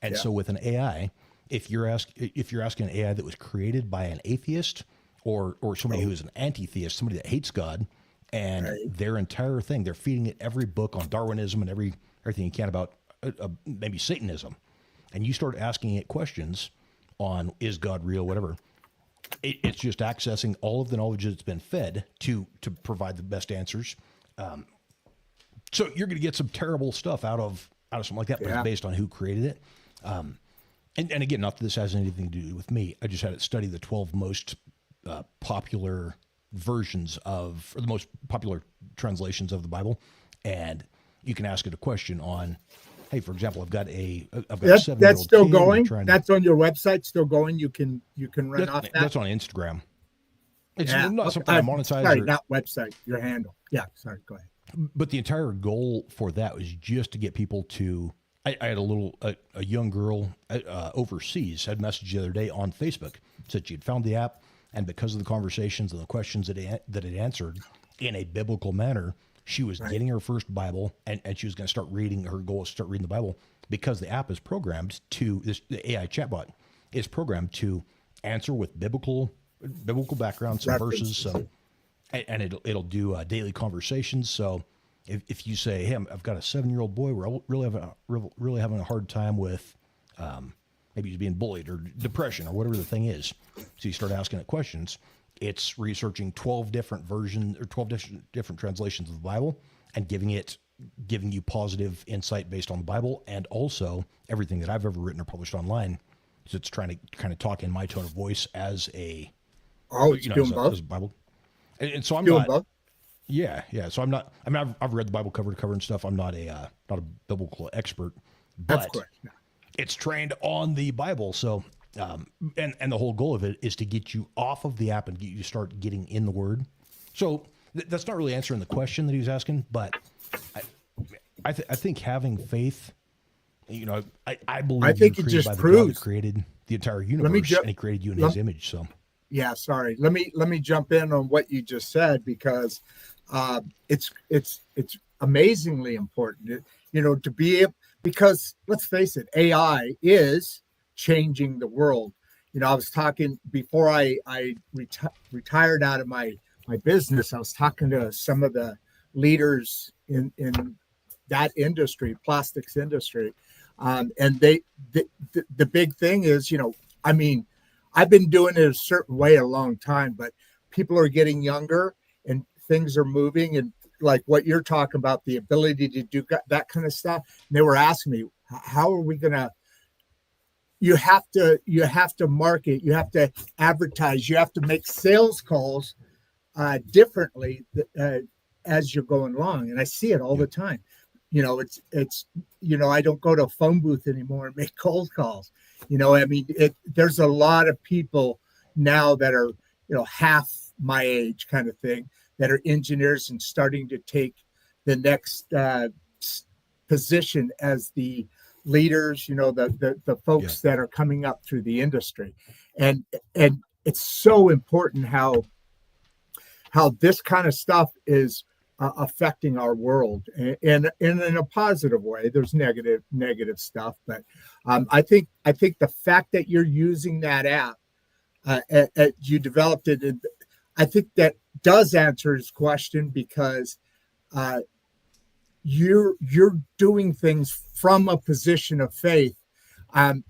And so with an AI, if you're asking an AI that was created by an atheist or somebody who is an anti-theist, somebody that hates God, and their entire thing, they're feeding it every book on Darwinism and everything you can about maybe Satanism, and you start asking it questions on is God real, whatever. It's just accessing all of the knowledge that's been fed to provide the best answers. So you're going to get some terrible stuff out of something like that, but it's based on who created it. And again, not that this has anything to do with me. I just had it study the 12 most popular versions of, or the most popular translations of the Bible, and you can ask it a question on, hey, for example, I've got a 7-year-old that's still kid going. That's on your website, still going. You can run off that. That's on Instagram. It's not something I monetize. Sorry, not website. Your handle. Yeah. Sorry. Go ahead. But the entire goal for that was just to get people to. I had a young girl overseas had messaged the other day on Facebook, said she had found the app, and because of the conversations and the questions that it answered in a biblical manner, she was getting her first Bible, and she was going to start reading. Her goal is to start reading the Bible because the app is programmed to the AI chatbot is programmed to answer with biblical background, some verses, and it'll do daily conversations. So if you say, hey, I've got a 7-year-old boy, we're really having a hard time with maybe he's being bullied or depression or whatever the thing is. So you start asking it questions. It's researching 12 different versions or 12 different translations of the Bible and giving you positive insight based on the Bible, and also everything that I've ever written or published online. So it's trying to kind of talk in my tone of voice as a as a Bible. And so I'm not both. Yeah. So I'm not. I mean, I've read the Bible cover to cover and stuff. I'm not a biblical expert, but it's trained on the Bible. So, and the whole goal of it is to get you off of the app and get you to start getting in the Word. So that's not really answering the question that he was asking, but I think having faith, I believe. I think it just proves God created the entire universe, and He created you in His image. So. Yeah, sorry. Let me jump in on what you just said, because it's amazingly important, to be able, because let's face it, AI is changing the world. I was talking before I retired out of my business. I was talking to some of the leaders in that industry, plastics industry, and the big thing is, I've been doing it a certain way a long time, but people are getting younger and things are moving, and like what you're talking about, the ability to do that kind of stuff. And they were asking me, how are we going to, you have to market, you have to advertise, you have to make sales calls differently as you're going along. And I see it all the time. It's I don't go to a phone booth anymore and make cold calls. There's a lot of people now that are, half my age kind of thing, that are engineers and starting to take the next position as the leaders, the folks that are coming up through the industry. And it's so important how this kind of stuff is affecting our world in a positive way. There's negative stuff, but I think the fact that you're using that app, you developed it, I think that does answer his question, because you're doing things from a position of faith,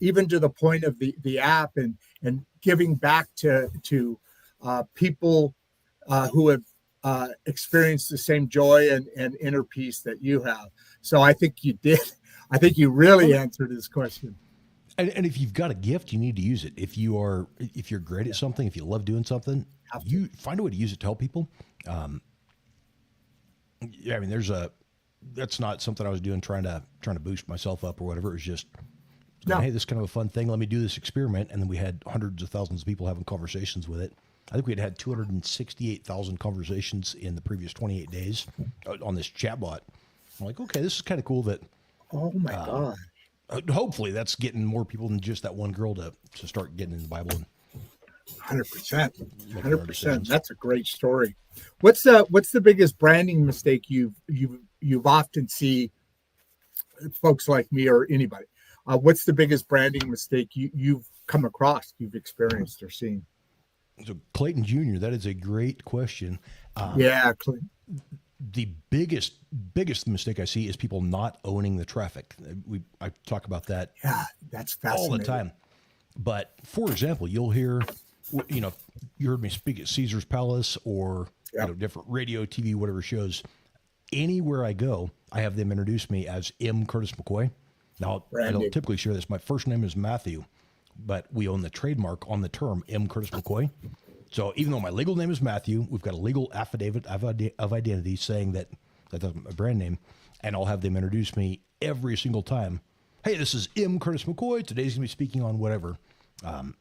even to the point of the app and giving back to people who have experience the same joy and inner peace that you have. So I think you did. I think you really answered this question. And if you've got a gift, you need to use it. If you're great at something, if you love doing something, you find a way to use it to help people. Yeah, I mean, that's not something I was doing trying to boost myself up or whatever. It was just, hey, this is kind of a fun thing. Let me do this experiment. And then we had hundreds of thousands of people having conversations with it. I think we had 268,000 conversations in the previous 28 days on this chatbot. I'm like, okay, this is kind of cool that. Oh my God. Hopefully that's getting more people than just that one girl to start getting in the Bible. 100%. 100%. That's a great story. What's the biggest branding mistake you've often see folks like me or anybody? What's the biggest branding mistake you've come across, you've experienced or seen? So Clayton Jr., that is a great question. Yeah, Clayton. The biggest mistake I see is people not owning the traffic. I talk about that. Yeah, that's fascinating all the time. But for example, you'll hear, you heard me speak at Caesar's Palace or different radio, TV, whatever shows. Anywhere I go, I have them introduce me as M. Curtis McCoy. Now, I don't typically share this. My first name is Matthew, but we own the trademark on the term M. Curtis McCoy. So even though my legal name is Matthew, we've got a legal affidavit of identity saying that that's my brand name, and I'll have them introduce me every single time. Hey, this is M. Curtis McCoy. Today's going to be speaking on whatever. Not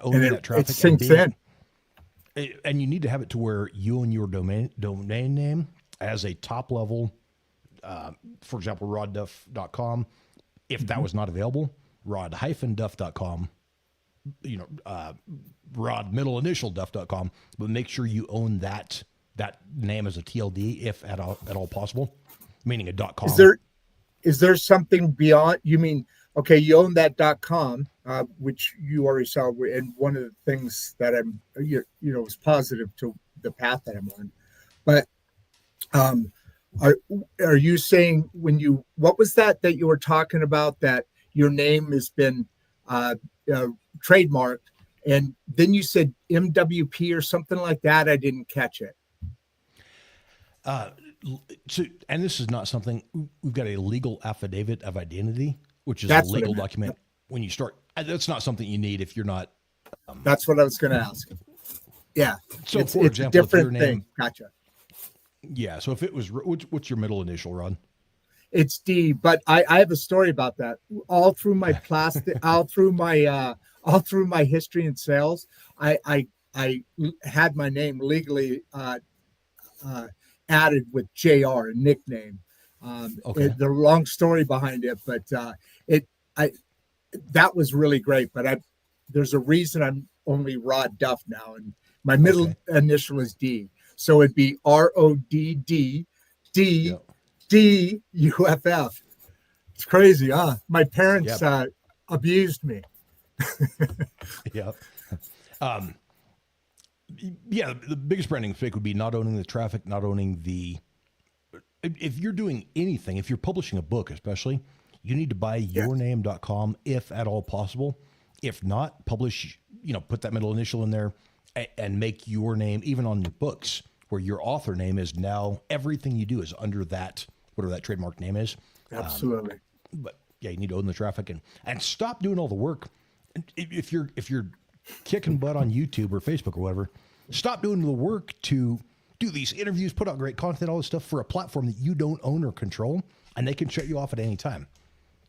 owning that traffic. It sinks in. And you need to have it to where you own your domain name as a top level, for example, rodduff.com. If that was not available, rod-duff.com. Rod middle initial duff.com, but make sure you own that name as a TLD if at all possible, meaning a .com. Is there something beyond? You mean, okay, you own that .com, which you already saw, and one of the things that I'm is positive to the path that I'm on. But are you saying what was that you were talking about, that your name has been trademarked, and then you said MWP or something like that? I didn't catch it. So, and this is not something, we've got a legal affidavit of identity, which is a legal document. When you start, that's not something you need if you're not. That's what I was going to ask. Yeah. So for example, it's a different if your name, thing. Gotcha. Yeah. So if it was, what's your middle initial, Rod? It's D, but I have a story about that. All through my plastic, all through my history in sales, I had my name legally added with JR, a nickname. Okay. The long story behind it, but that was really great. But there's a reason I'm only Rod Duff now, and my middle initial is D, so it'd be RODD DUFF. It's crazy, huh? My parents abused me. Yeah. Yeah, the biggest branding mistake would be not owning the traffic, not owning if you're doing anything, if you're publishing a book especially, you need to buy yourname.com if at all possible. If not, publish, put that middle initial in there and make your name, even on your books, where your author name is now, everything you do is under that, whatever that trademark name is. Absolutely. But yeah, you need to own the traffic and stop doing all the work. If you're kicking butt on YouTube or Facebook or whatever, stop doing the work to do these interviews, put out great content, all this stuff for a platform that you don't own or control, and they can shut you off at any time.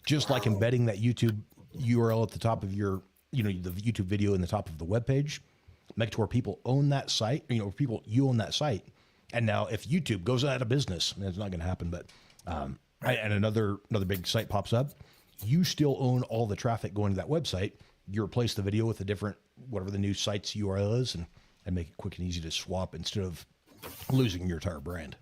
Just like embedding that YouTube URL at the top of your, the YouTube video in the top of the web page, make it to where people own that site, you own that site. And now if YouTube goes out of business, and it's not going to happen, but, and another big site pops up, you still own all the traffic going to that website. You replace the video with a different, whatever the new site's URL is, and make it quick and easy to swap instead of losing your entire brand.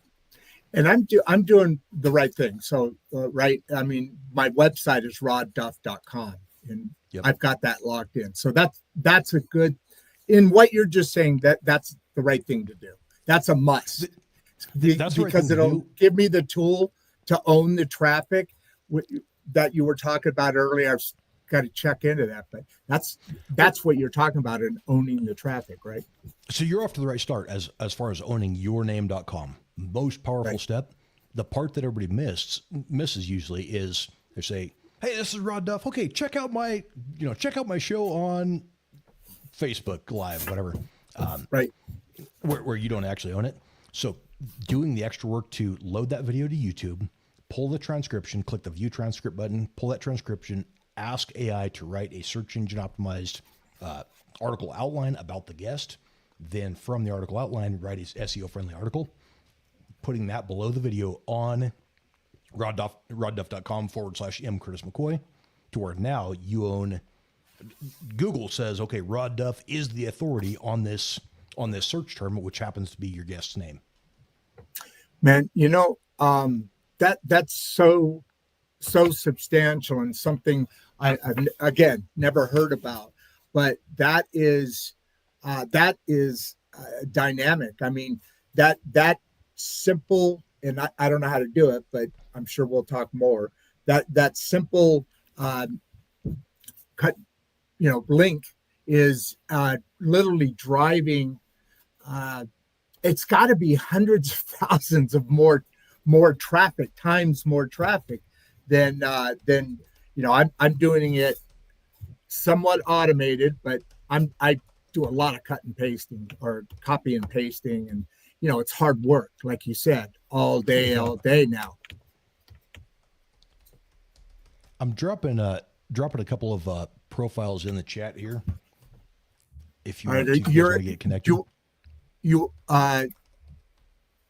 And I'm doing the right thing. So, right. I mean, my website is rodduff.com, and I've got that locked in. So that's a good, in what you're just saying, that's the right thing to do. That's a must. That's because it'll give me the tool to own the traffic that you were talking about earlier. to check into that. But that's what you're talking about in owning the traffic, right? So you're off to the right start as far as owning yourname.com. Most powerful Right. step. The part that everybody misses usually is they say, "Hey, this is Rod Duff. Okay, check out my show on Facebook Live, whatever." Right. Where you don't actually own it. So doing the extra work to load that video to YouTube, pull the transcription, click the view transcript button, pull that transcription, ask AI to write a search engine optimized article outline about the guest. Then from the article outline, write a SEO friendly article, putting that below the video on rodduff.com/M Curtis McCoy, to where now you own. Google says, okay, Rod Duff is the authority on this search term, which happens to be your guest's name. Man, that's so substantial and something I've again never heard about, but that is dynamic. I mean, that simple, and I don't know how to do it, but I'm sure we'll talk more. That simple link is literally driving. It's got to be hundreds of thousands of more traffic than I'm doing it somewhat automated, but I do a lot of cut and pasting or copy and pasting, and it's hard work, like you said, all day now. I'm dropping a couple of profiles in the chat here. If you want to get connected.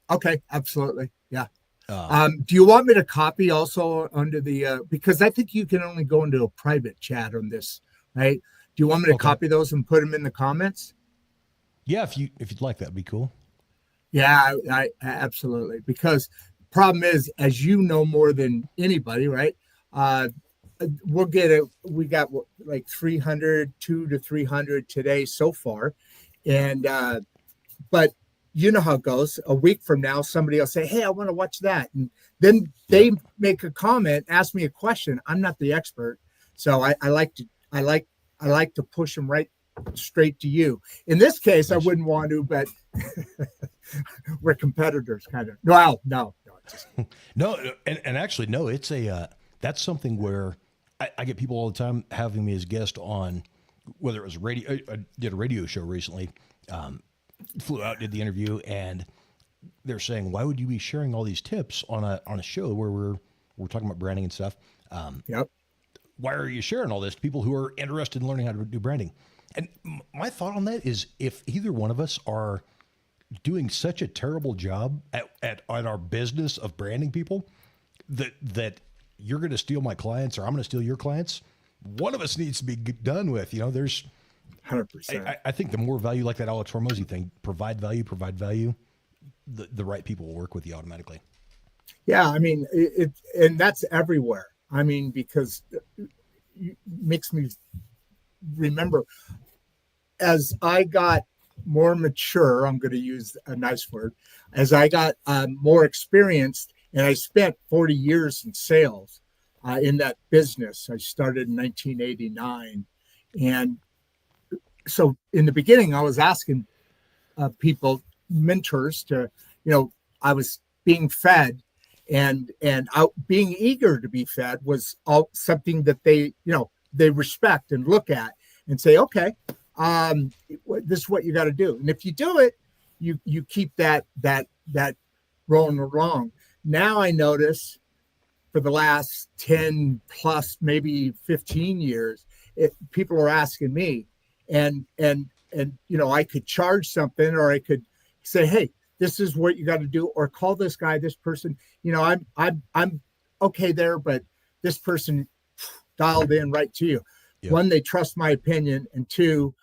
Okay, absolutely. Yeah. Do you want me to copy also under the, because I think you can only go into a private chat on this, right? Do you want me to copy those and put them in the comments? Yeah, if you'd like, that'd be cool. Yeah, I absolutely. Because the problem is, as you know more than anybody, right? We got like 200 to 300 today so far. And, but you know how it goes. A week from now, somebody will say, "Hey, I want to watch that." And then they make a comment, ask me a question. I'm not the expert. So I like to push them right straight to you. In this case, I wouldn't want to, but we're competitors kind of. No. No, and actually, no, it's that's something where I get people all the time having me as guest on, whether it was radio. I did a radio show recently, flew out, did the interview, and they're saying, "Why would you be sharing all these tips on a show where we're talking about branding and stuff? Yep. Why are you sharing all this to people who are interested in learning how to do branding?" And my thought on that is, if either one of us are doing such a terrible job at our business of branding people, that you're going to steal my clients or I'm going to steal your clients, one of us needs to be done with. There's 100%. I think the more value, like that Alex Hormozy thing, provide value, the right people will work with you automatically. Yeah, I mean, and that's everywhere. I mean, because it makes me remember, as I got more mature, I'm going to use a nice word, as I got more experienced, and I spent 40 years in sales in that business. I started in 1989. And so in the beginning, I was asking people, mentors, to, I was being fed, and being eager to be fed was all something that they respect and look at and say, okay, this is what you got to do. And if you do it, you keep that rolling along. Now I notice for the last 10 plus, maybe 15 years, people are asking me, and I could charge something, or I could say, "Hey, this is what you got to do," or call this guy, this person. I'm okay there, but this person dialed in right to you. Yep. One, they trust my opinion, and two,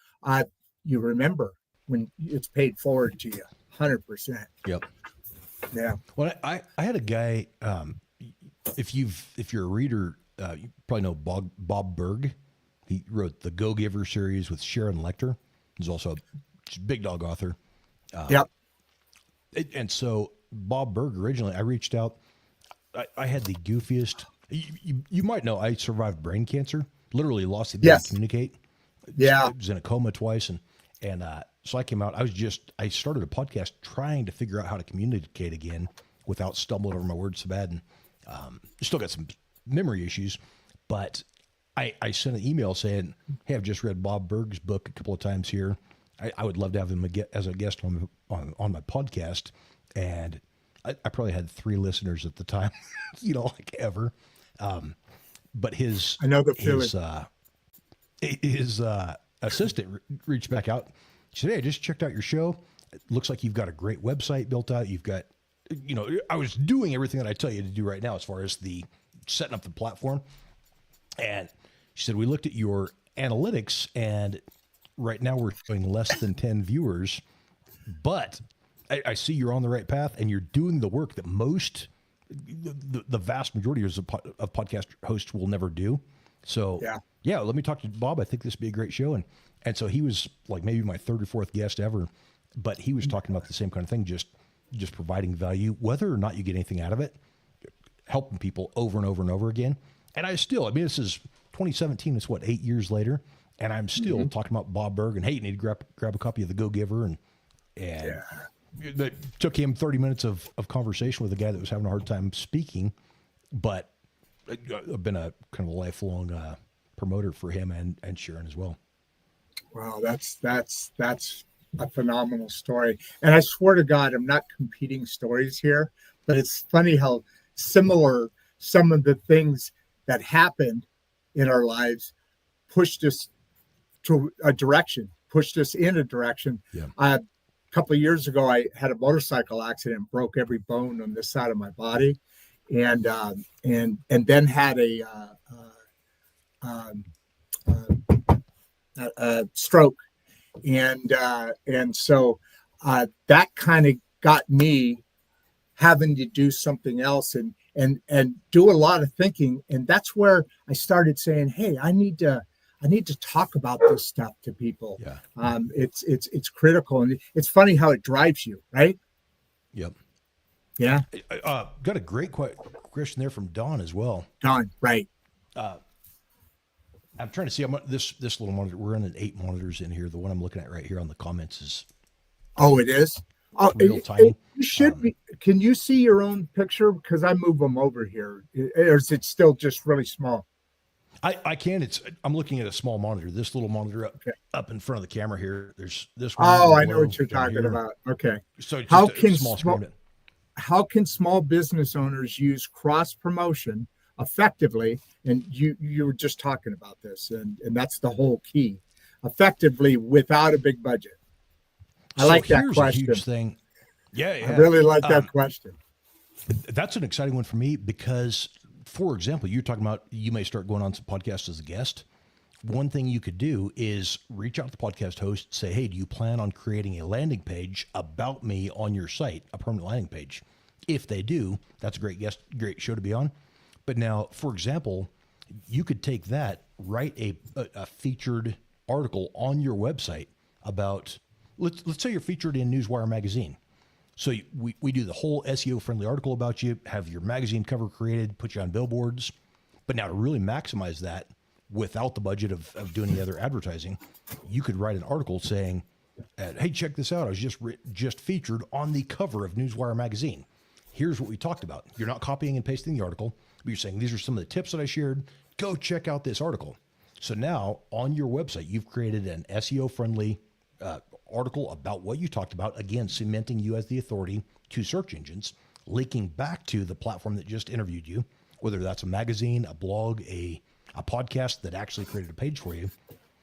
you remember when it's paid forward to you, 100%. Yep. Yeah. Well, I had a guy. If you're a reader, you probably know Bob Berg. He wrote the Go Giver series with Sharon Lecter. He's also a big dog author. Yep. And so Bob Berg, originally, I reached out. I had the goofiest. You might know I survived brain cancer, literally lost the ability Yes. to communicate. Yeah. I was in a coma twice, and so I came out. I started a podcast trying to figure out how to communicate again without stumbling over my words so bad, and still got some memory issues. But I sent an email saying, "Hey, I've just read Bob Berg's book a couple of times here. I would love to have him as a guest on my podcast." And I probably had 3 listeners at the time, like ever. But I know the feeling. his assistant reached back out. She said, "Hey, I just checked out your show. It looks like you've got a great website built out. You've got, I was doing everything that I tell you to do right now as far as the setting up the platform." And she said, "We looked at your analytics, and right now we're showing less than 10 viewers, but I see you're on the right path, and you're doing the work that the vast majority of podcast hosts will never do. So yeah, let me talk to Bob. I think this would be a great show." And so he was like maybe my 3rd or 4th guest ever, but he was talking about the same kind of thing, just providing value, whether or not you get anything out of it, helping people over and over and over again. And this is 2017. It's 8 years later, and I'm still talking about Bob Berg and, hey, you need to grab a copy of The Go Giver, and that took him 30 minutes of conversation with a guy that was having a hard time speaking, but I've been a kind of a lifelong promoter for him and Sharon as well. Wow, that's a phenomenal story. And I swear to God, I'm not competing stories here, but it's funny how similar some of the things that happened in our lives pushed us to a direction, pushed us in a direction. Yeah. A couple of years ago, I had a motorcycle accident, broke every bone on this side of my body, and then had a stroke, and so that kind of got me having to do something else and do a lot of thinking, and that's where I started saying, "Hey, I need to talk about this stuff to people." Yeah. It's critical, and it's funny how it drives you, right? Yep. Yeah. Got a great question there from Don as well. Don, right? I'm trying to see this little monitor. We're running 8 monitors in here. The one I'm looking at right here on the comments is. Oh, it is. Oh, real tiny. You should be. Can you see your own picture? Because I move them over here. Or is it still just really small? I can. I'm looking at a small monitor. This little monitor up in front of the camera here. There's this one. Oh, I know what you're talking about. Okay. So how can small business owners use cross promotion effectively? And you were just talking about this, and that's the whole key. Effectively without a big budget. I like that question. A huge thing. Yeah. I really like that question. That's an exciting one for me because, for example, you're talking about you may start going on some podcasts as a guest. One thing you could do is reach out to the podcast host, say, "Hey, do you plan on creating a landing page about me on your site, a permanent landing page?" If they do, that's a great show to be on. But now, for example, you could take that, write a featured article on your website about, let's say you're featured in Newswire magazine. So we do the whole SEO friendly article about you, have your magazine cover created, put you on billboards. But now to really maximize that without the budget of doing any other advertising, you could write an article saying, "Hey, check this out. I was just featured on the cover of Newswire magazine. Here's what we talked about." You're not copying and pasting the article, but you're saying, "These are some of the tips that I shared. Go check out this article." So now on your website, you've created an SEO friendly article about what you talked about, again, cementing you as the authority to search engines, linking back to the platform that just interviewed you, whether that's a magazine, a blog, a podcast that actually created a page for you.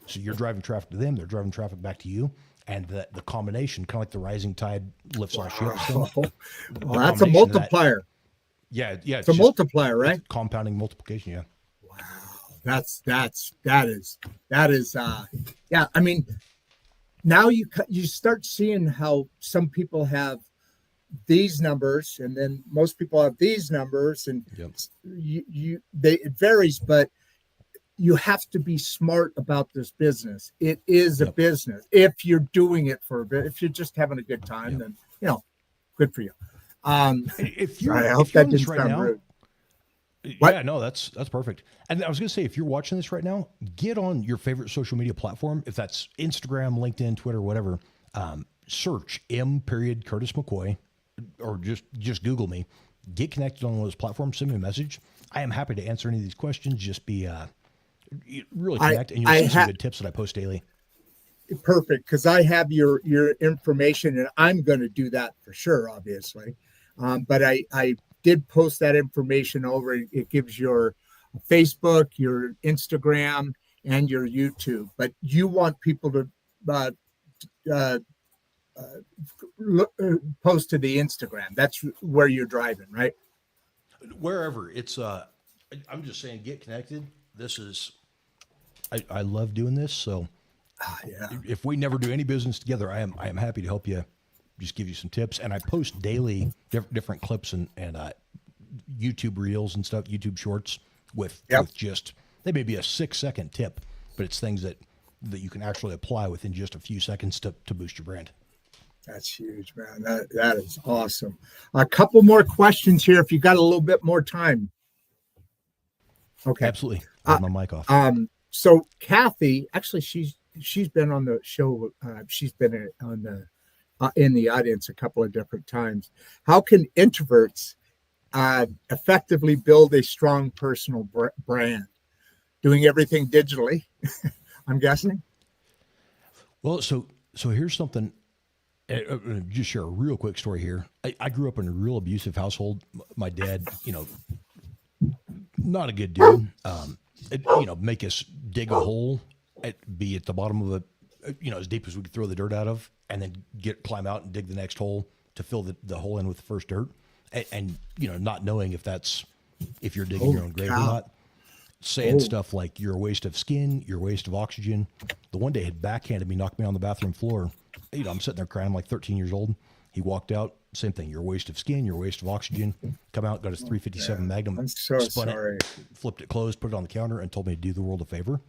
So you're driving traffic to them, they're driving traffic back to you, and the combination, kind of like the rising tide lifts all ships. Well, that's a multiplier. It's a multiplier, right? Compounding multiplication. Yeah. Wow. That is. I mean, now you start seeing how some people have these numbers, and then most people have these numbers, and it varies, but you have to be smart about this business. It is a business. If you're doing it for a bit, if you're just having a good time, then good for you. I hope that didn't sound rude. What? Yeah, no, that's perfect. And I was going to say, if you're watching this right now, get on your favorite social media platform. If that's Instagram, LinkedIn, Twitter, whatever, search Curtis McCoy, or just Google me. Get connected on one of those platforms. Send me a message. I am happy to answer any of these questions. Just be really connect, and you'll see some good tips that I post daily. Perfect, because I have your information, and I'm going to do that for sure, obviously. But I did post that information over. It gives your Facebook, your Instagram, and your YouTube. But you want people to post to the Instagram. That's where you're driving, right? Wherever it's, I'm just saying, get connected. This is, I love doing this. So Yeah. if we never do any business together, I am happy to help you. Just give you some tips, and I post daily different clips and YouTube reels and stuff, YouTube shorts with just, they may be a 6-second tip, but it's things that you can actually apply within just a few seconds to boost your brand. That's huge, man. That is awesome. A couple more questions here if you got a little bit more time. Okay. Absolutely. I have my mic off. So Kathy, actually, she's been on the show. She's been on the in the audience a couple of different times. How can introverts effectively build a strong personal brand? Doing everything digitally, I'm guessing. Well, so here's something. Just share a real quick story here. I grew up in a real abusive household. My dad, not a good dude. Make us dig a hole, be at the bottom of as deep as we could throw the dirt out of, and then climb out and dig the next hole to fill the hole in with the first dirt. And not knowing if you're digging your own grave or not. Saying stuff like, you're a waste of skin, you're a waste of oxygen. The one day he had backhanded me, knocked me on the bathroom floor. I'm sitting there crying, I'm like 13 years old. He walked out, same thing. You're a waste of skin, you're a waste of oxygen. Come out, got his 357 Magnum, I'm so sorry. Flipped it closed, put it on the counter, and told me to do the world a favor.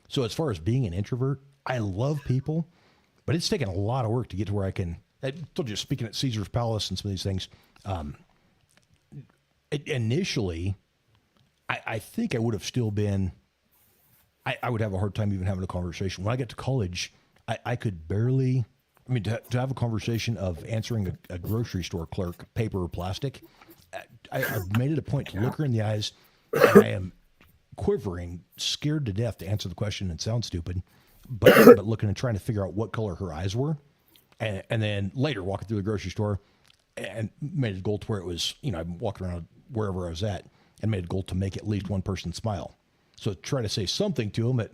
So as far as being an introvert, I love people, but it's taken a lot of work to get to where I told you, speaking at Caesar's Palace and some of these things, initially, I think I would have still been, I would have a hard time even having a conversation. When I got to college, I could barely, to have a conversation of answering a grocery store clerk, paper or plastic, I've made it a point to look her in the eyes, and I am quivering, scared to death to answer the question and sound stupid, but looking and trying to figure out what color her eyes were. And then later walking through the grocery store and made it a goal to where it was, I'm walking around wherever I was at, and made a goal to make at least one person smile. So try to say something to them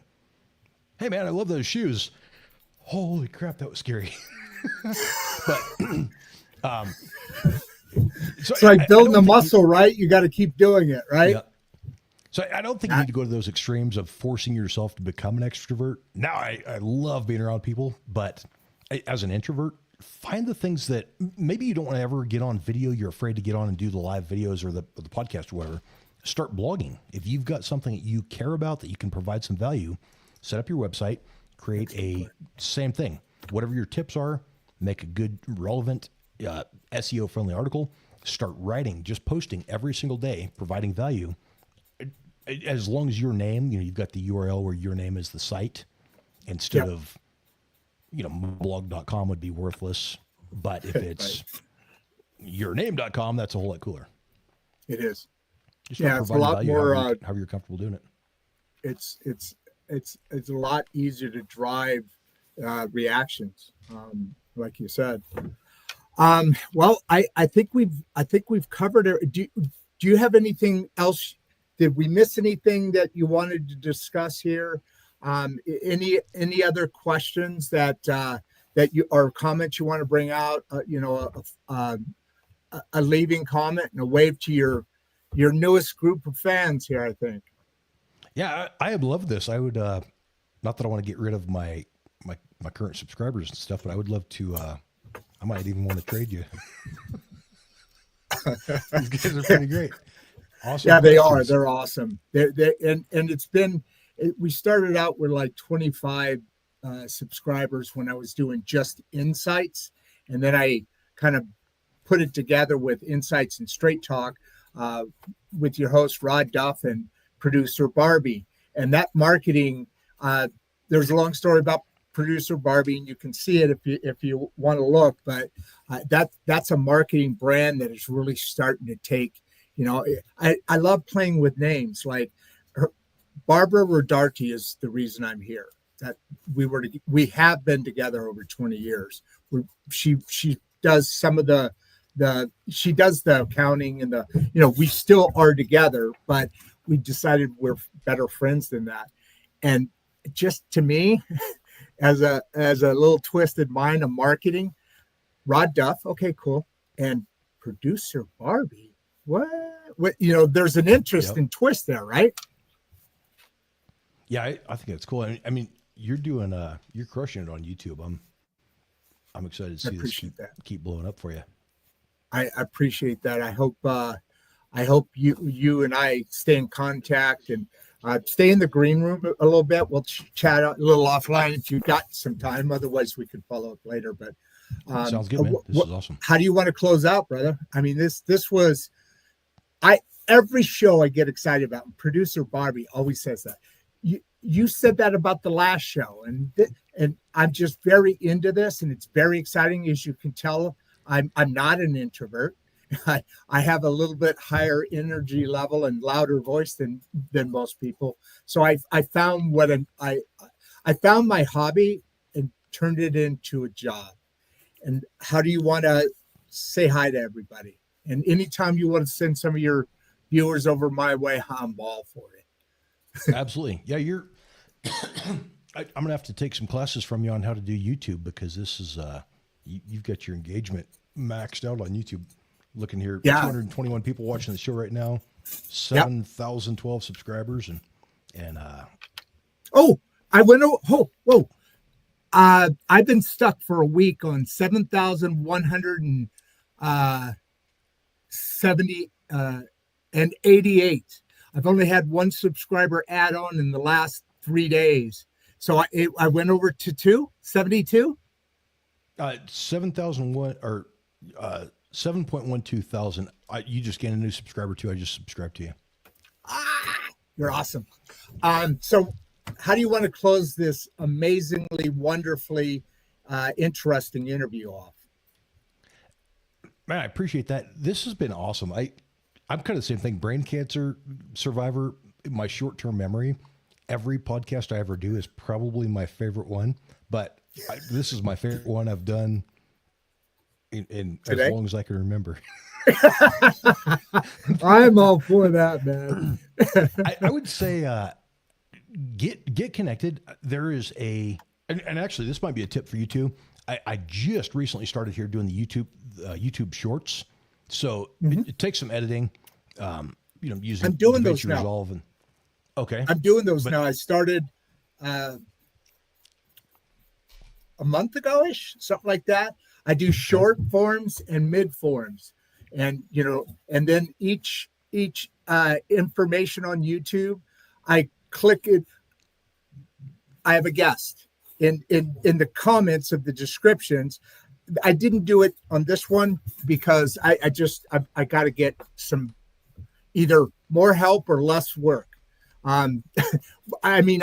hey man, I love those shoes. Holy crap, that was scary. But it's like building a muscle, right? You got to keep doing it, right? Yeah. So I don't think you need to go to those extremes of forcing yourself to become an extrovert. Now I love being around people, but as an introvert, find the things that maybe you don't want to ever get on video. You're afraid to get on and do the live videos or the podcast or whatever. Start blogging. If you've got something that you care about that you can provide some value, set up your website, create same thing. Whatever your tips are, make a good, relevant, SEO friendly article. Start writing, just posting every single day, providing value. As long as your name, you've got the URL where your name is the site instead of, blog.com would be worthless. But if it's yourname.com, that's a whole lot cooler. It is. Just it's a lot more. However you're comfortable doing it. It's a lot easier to drive reactions, like you said. Well, I think we've covered it. Do you have anything else? Did we miss anything that you wanted to discuss here? Any other questions that you or comments you want to bring out? A leaving comment and a wave to your newest group of fans here, I think. Yeah, I have loved this. I would not that I want to get rid of my current subscribers and stuff, but I would love to. I might even want to trade you. These guys are pretty great. Awesome. Yeah, they are. They're awesome. And it's been. We started out with like 25 subscribers when I was doing just insights, and then I kind of put it together with insights and straight talk. uh, with your host, Rod Duff, and producer Barbie. And that marketing, there's a long story about producer Barbie, and you can see it if you want to look, but that's a marketing brand that is really starting to take, I love playing with names like Barbara Rodarte is the reason I'm here. That we have been together over 20 years. She does some of she does the accounting and we still are together, but we decided we're better friends than that. And just to me, as a little twisted mind of marketing, Rod Duff, okay, cool, and producer Barbie, what there's an interesting twist there, right? Yeah, I think that's cool. I mean, you're crushing it on YouTube. I'm excited to see this keep blowing up for you. I appreciate that. I hope you and I stay in contact and stay in the green room a little bit. We'll chat a little offline if you've got some time. Otherwise, we could follow up later. But sounds good, man. This is awesome. How do you want to close out, brother? I mean, this was every show I get excited about. Producer Barbie always says that. You said that about the last show, and I'm just very into this, and it's very exciting. As you can tell, I'm not an introvert. I have a little bit higher energy level and louder voice than most people. So I found I found my hobby and turned it into a job. And how do you want to say hi to everybody? And anytime you want to send some of your viewers over my way, I'm all for it. Absolutely. Yeah, I'm gonna have to take some classes from you on how to do YouTube, because this is you've got your engagement maxed out on YouTube. Looking here, 221 people watching the show right now, 7,012 subscribers, and I went whoa. I've been stuck for a week on 7,170 and 88. I've only had one subscriber add on in the last 3 days. So I went over to 72. 7,001 or 7.12 thousand. You just gained a new subscriber too. I just subscribed to you. You're awesome. So how do you want to close this amazingly, wonderfully interesting interview off? Man, I appreciate that. This has been awesome. I'm kind of the same thing. Brain cancer survivor. My short-term memory. Every podcast I ever do is probably my favorite one, but this is my favorite one I've done in as long as I can remember. I'm all for that, man. I would say get connected. There is and actually this might be a tip for you too. I just recently started here doing the YouTube shorts. So it takes some editing, using I'm doing DaVinci those now. Resolve and okay. I'm doing those now. I started a month ago-ish, something like that. I do short forms and mid forms, and and then each information on YouTube, I click it. I have a guest in the comments of the descriptions. I didn't do it on this one because I got to get some either more help or less work. I mean,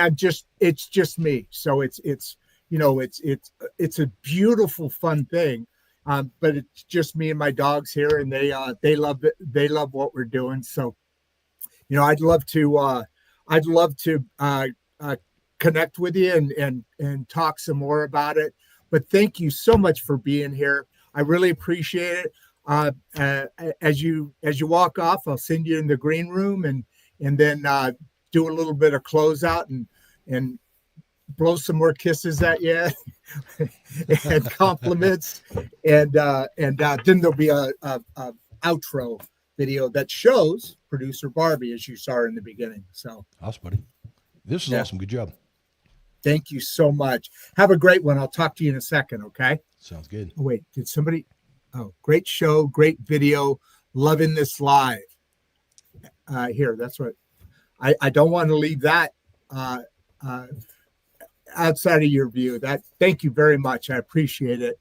it's just me. So it's a beautiful, fun thing. But it's just me and my dogs here, and they love it. They love what we're doing. So, I'd love to connect with you and talk some more about it. But thank you so much for being here. I really appreciate it. As you walk off, I'll send you in the green room and then do a little bit of closeout and blow some more kisses at you and compliments. And then there'll be a outro video that shows producer Barbie, as you saw in the beginning. So awesome, buddy. This is awesome. Good job. Thank you so much. Have a great one. I'll talk to you in a second. Okay. Sounds good. Oh, wait, did somebody? Oh, great show. Great video. Loving this live. Here, that's what I don't want to leave that outside of your view. Thank you very much. I appreciate it.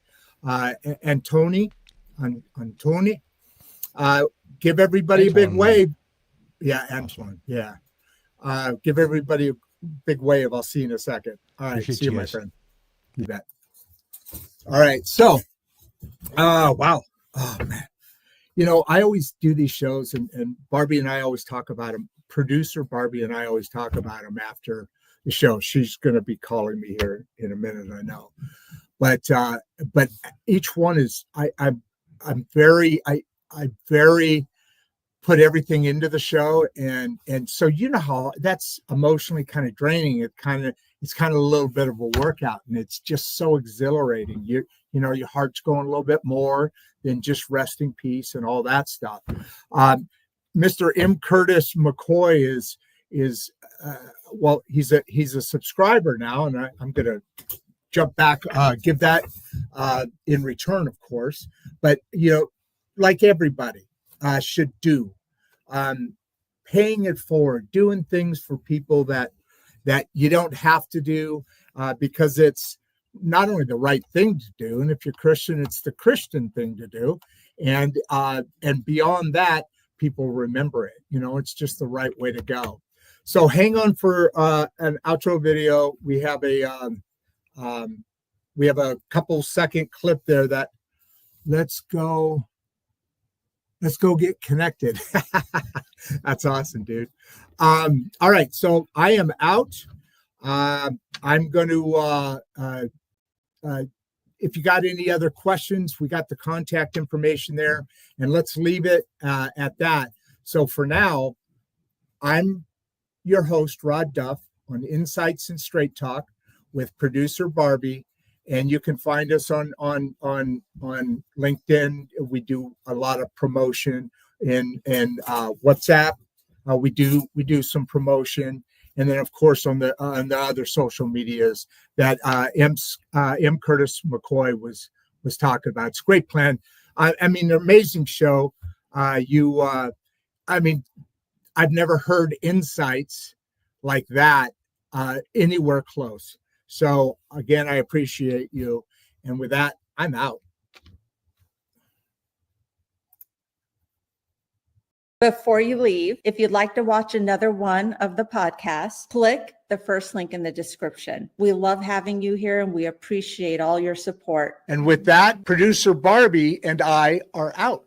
And Tony, give everybody a big Antoine. wave. Yeah, Antoine. Yeah. Give everybody a big wave. I'll see you in a second. All right. Appreciate See you, you my guys. friend. You bet. All right. So, wow. Oh, man. You know, I always do these shows, and Barbie and I always talk about them. Producer Barbie and I always talk about them after the show. She's going to be calling me here in a minute, I know. But each one is I'm very put everything into the show, and so you know how that's emotionally kind of draining. It's kind of a little bit of a workout, and it's just so exhilarating. You know, your heart's going a little bit more than just resting peace and all that stuff. Mr. M. Curtis McCoy is well, he's a subscriber now, and I'm going to jump back, give that in return, of course. But you know, like everybody should do, paying it forward, doing things for people that you don't have to do, because it's not only the right thing to do, and if you're Christian, it's the Christian thing to do, and beyond that, people remember it. You know, it's just the right way to go. So hang on for an outro video. We have a couple second clip there that let's go get connected. That's awesome, dude. All right. So I am out. I'm going to, if you got any other questions, we got the contact information there, and let's leave it at that. So for now, I'm your host, Rod Duff, on Insights and Straight Talk with producer Barbie. And you can find us on LinkedIn. We do a lot of promotion in WhatsApp. We do some promotion, and then of course on the other social medias that M. Curtis McCoy was talking about. It's a great plan. I mean, an amazing show. I mean, I've never heard insights like that anywhere close. So again, I appreciate you. And with that, I'm out. Before you leave, if you'd like to watch another one of the podcasts, click the first link in the description. We love having you here, and we appreciate all your support. And with that, producer Barbie and I are out.